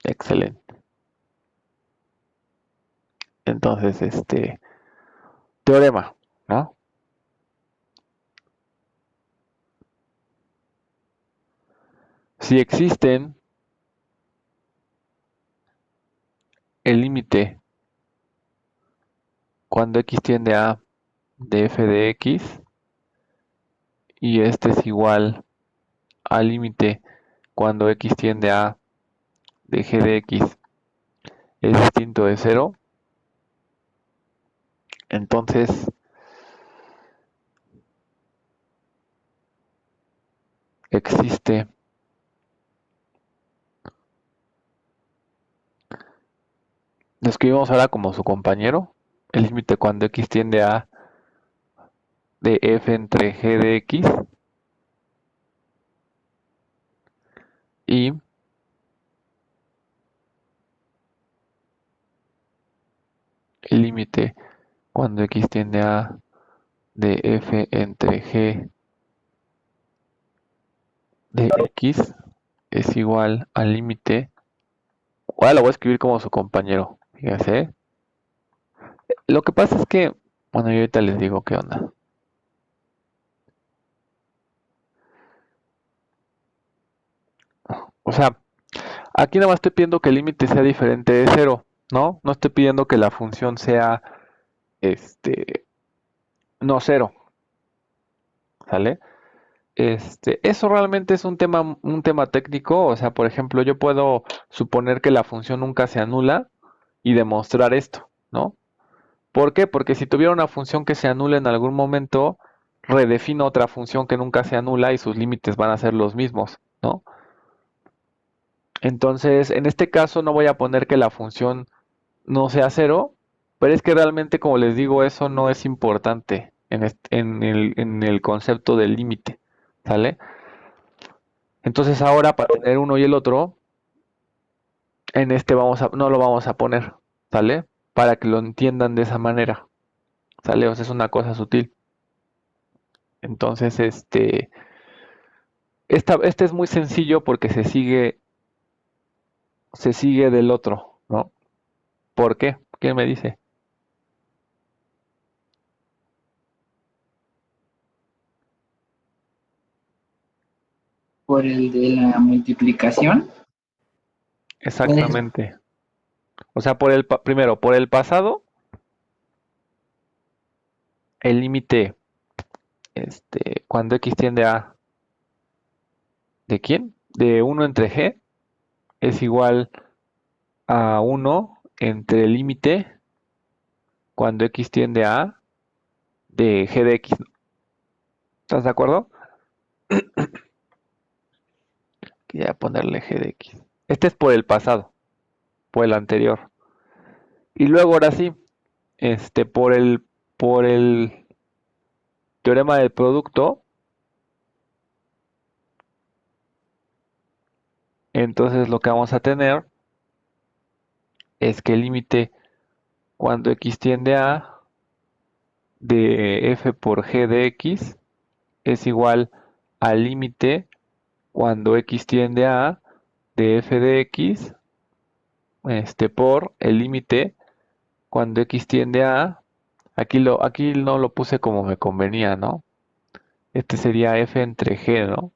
Excelente. Entonces, teorema, ¿no? Si existen el límite cuando x tiende a de f de x y este es igual al límite cuando x tiende a de g de x es distinto de 0, entonces existe lo escribimos ahora como su compañero, el límite cuando x tiende a de f entre g de x y el límite cuando x tiende a de f entre g de x es igual al límite. Ahora lo voy a escribir como su compañero. Fíjense. Lo que pasa es que, bueno, yo ahorita les digo qué onda. O sea, aquí nada más estoy pidiendo que el límite sea diferente de 0, ¿no? No estoy pidiendo que la función sea, no 0, ¿sale? Eso realmente es un tema técnico. O sea, por ejemplo, yo puedo suponer que la función nunca se anula y demostrar esto, ¿no? ¿Por qué? Porque si tuviera una función que se anula en algún momento, redefino otra función que nunca se anula y sus límites van a ser los mismos, ¿no? Entonces, en este caso no voy a poner que la función no sea 0, pero es que realmente, como les digo, eso no es importante en el concepto del límite, ¿sale? Entonces ahora para tener uno y el otro, en no lo vamos a poner, ¿sale? Para que lo entiendan de esa manera, ¿sale? O sea, es una cosa sutil. Entonces, este es muy sencillo porque se sigue del otro, ¿no? ¿Por qué? ¿Quién me dice? Por el de la multiplicación. Exactamente. O sea, primero, por el pasado, el límite, cuando x tiende a, ¿de quién? De 1 entre g, es igual a 1 entre el límite cuando x tiende a de g de x. ¿Estás de acuerdo? Quería ponerle g de x. Este es por el pasado, por el anterior. Y luego ahora sí, por el teorema del producto, entonces lo que vamos a tener es que el límite cuando x tiende a de f por g de x es igual al límite cuando x tiende a de f de x por el límite cuando x tiende a, aquí no lo puse como me convenía, ¿no? Este sería f entre g, ¿no?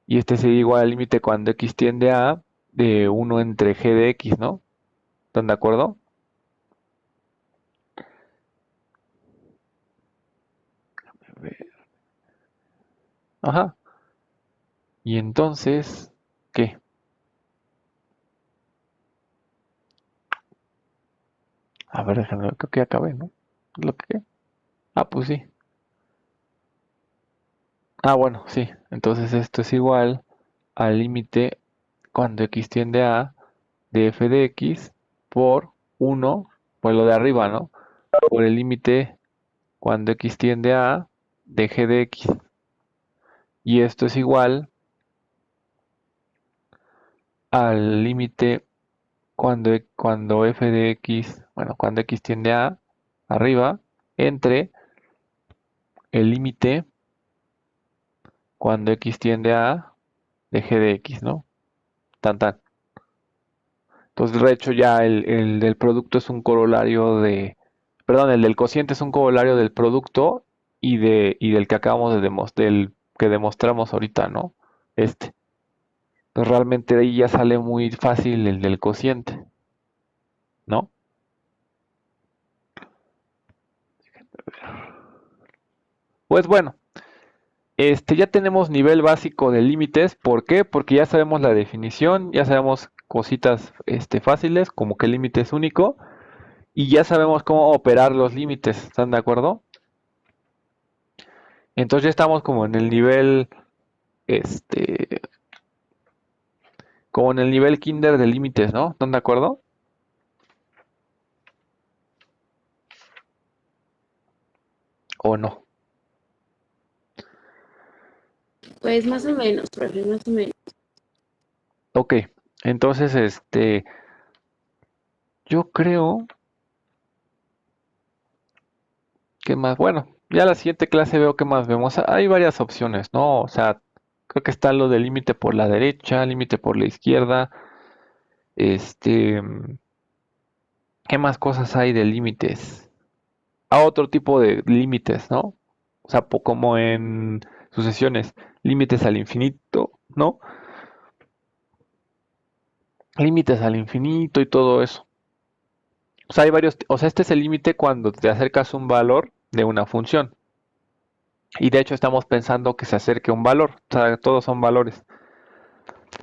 Y este sería igual al límite cuando x tiende a de 1 entre g de x, ¿no? ¿Están de acuerdo? A ver. Ajá. Y entonces, ¿qué? A ver, déjame ver, creo que ya acabé, ¿no? ¿Lo que qué? Ah, pues sí. Ah, bueno, sí. Entonces esto es igual al límite cuando x tiende a de f de x por 1, pues lo de arriba, ¿no? Por el límite cuando x tiende a de g de x. Y esto es igual al límite cuando f de x, bueno, cuando x tiende a arriba, entre el límite cuando x tiende a de g de x, ¿no? Tan tan. Entonces, de hecho, ya el del producto es un corolario de, perdón, el del cociente es un corolario del producto y del que acabamos de del que demostramos ahorita, ¿no? Pues realmente de ahí ya sale muy fácil el del cociente, ¿no? Pues bueno, ya tenemos nivel básico de límites. ¿Por qué? Porque ya sabemos la definición, ya sabemos cositas fáciles, como que el límite es único, y ya sabemos cómo operar los límites. ¿Están de acuerdo? Entonces ya estamos como en el nivel, como en el nivel kinder de límites, ¿no? ¿Están de acuerdo? ¿O no? Pues más o menos, profe, más o menos. Ok, entonces, yo creo que más, bueno, ya la siguiente clase veo que más vemos. Hay varias opciones, ¿no? O sea, creo que está lo del límite por la derecha, límite por la izquierda. Este, ¿Qué más cosas hay de límites? Otro tipo de límites, ¿no? O sea, como en sucesiones, límites al infinito, ¿no? Límites al infinito y todo eso. O sea, hay varios, o sea, este es el límite cuando te acercas a un valor de una función. Y de hecho estamos pensando que se acerque un valor, o sea, todos son valores.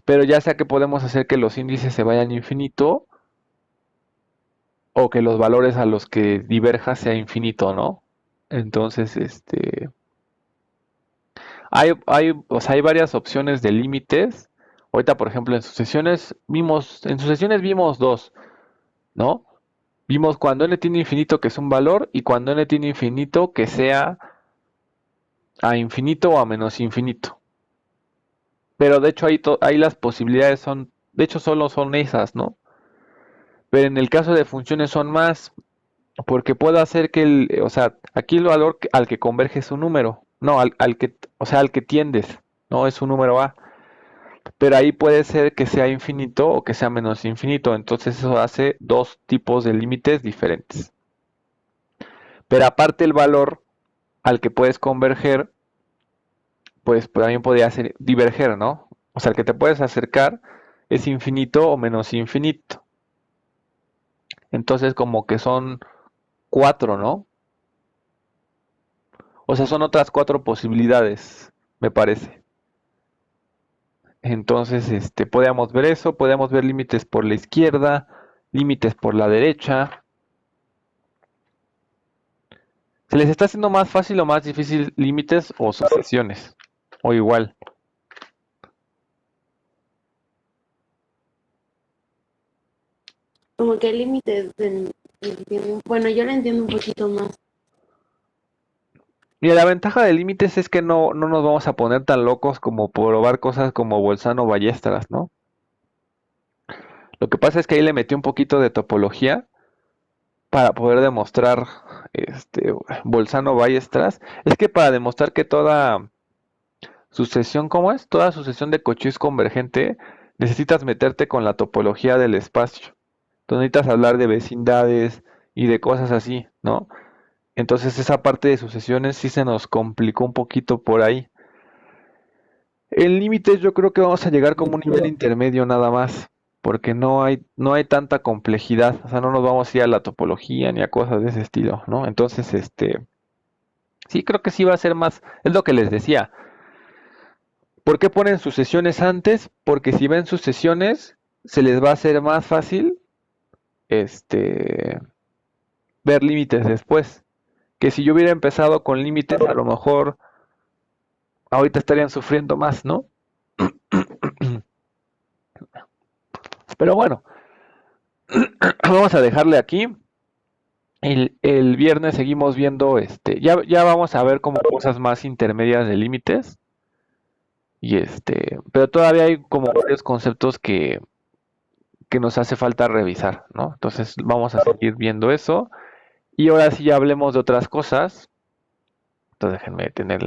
Pero ya sea que podemos hacer que los índices se vayan infinito o que los valores a los que diverja sea infinito, ¿no? Entonces, o sea, hay varias opciones de límites. Ahorita, por ejemplo, en sucesiones vimos dos, ¿no? Vimos cuando n tiene infinito que es un valor y cuando n tiene infinito que sea a infinito o a menos infinito. Pero de hecho ahí las posibilidades son, de hecho solo son esas, ¿no? Pero en el caso de funciones son más, porque puedo hacer que o sea, aquí el valor al que converge es un número, no, o sea, al que tiendes, no es un número A. Pero ahí puede ser que sea infinito o que sea menos infinito, entonces eso hace dos tipos de límites diferentes. Pero aparte el valor al que puedes converger, pues también podría ser diverger, ¿no? O sea, el que te puedes acercar es infinito o menos infinito. Entonces como que son 4, ¿no? O sea, son otras 4 posibilidades, me parece. Entonces, podríamos ver eso, podríamos ver límites por la izquierda, límites por la derecha. ¿Se les está haciendo más fácil o más difícil límites o sucesiones? O igual. Como que el límite, bueno, yo lo entiendo un poquito más. Mira, la ventaja de límites es que no nos vamos a poner tan locos como probar cosas como Bolzano-Ballestras, ¿no? Lo que pasa es que ahí le metí un poquito de topología para poder demostrar Bolzano-Weierstrass, es que para demostrar que toda sucesión, ¿cómo es? Toda sucesión de Cauchy es convergente, necesitas meterte con la topología del espacio. Entonces necesitas hablar de vecindades y de cosas así, ¿no? Entonces esa parte de sucesiones sí se nos complicó un poquito por ahí. En límites yo creo que vamos a llegar como un nivel intermedio nada más, porque no hay tanta complejidad, o sea, no nos vamos a ir a la topología ni a cosas de ese estilo, ¿no? Entonces, sí creo que sí va a ser más, es lo que les decía. ¿Por qué ponen sucesiones antes? Porque si ven sucesiones, se les va a hacer más fácil, ver límites después. Que si yo hubiera empezado con límites, a lo mejor ahorita estarían sufriendo más, ¿no? Pero bueno, vamos a dejarle aquí. El viernes seguimos viendo, ya vamos a ver como cosas más intermedias de límites. Y pero todavía hay como varios conceptos que nos hace falta revisar, ¿no? Entonces vamos a seguir viendo eso. Y ahora sí ya hablemos de otras cosas. Entonces déjenme tener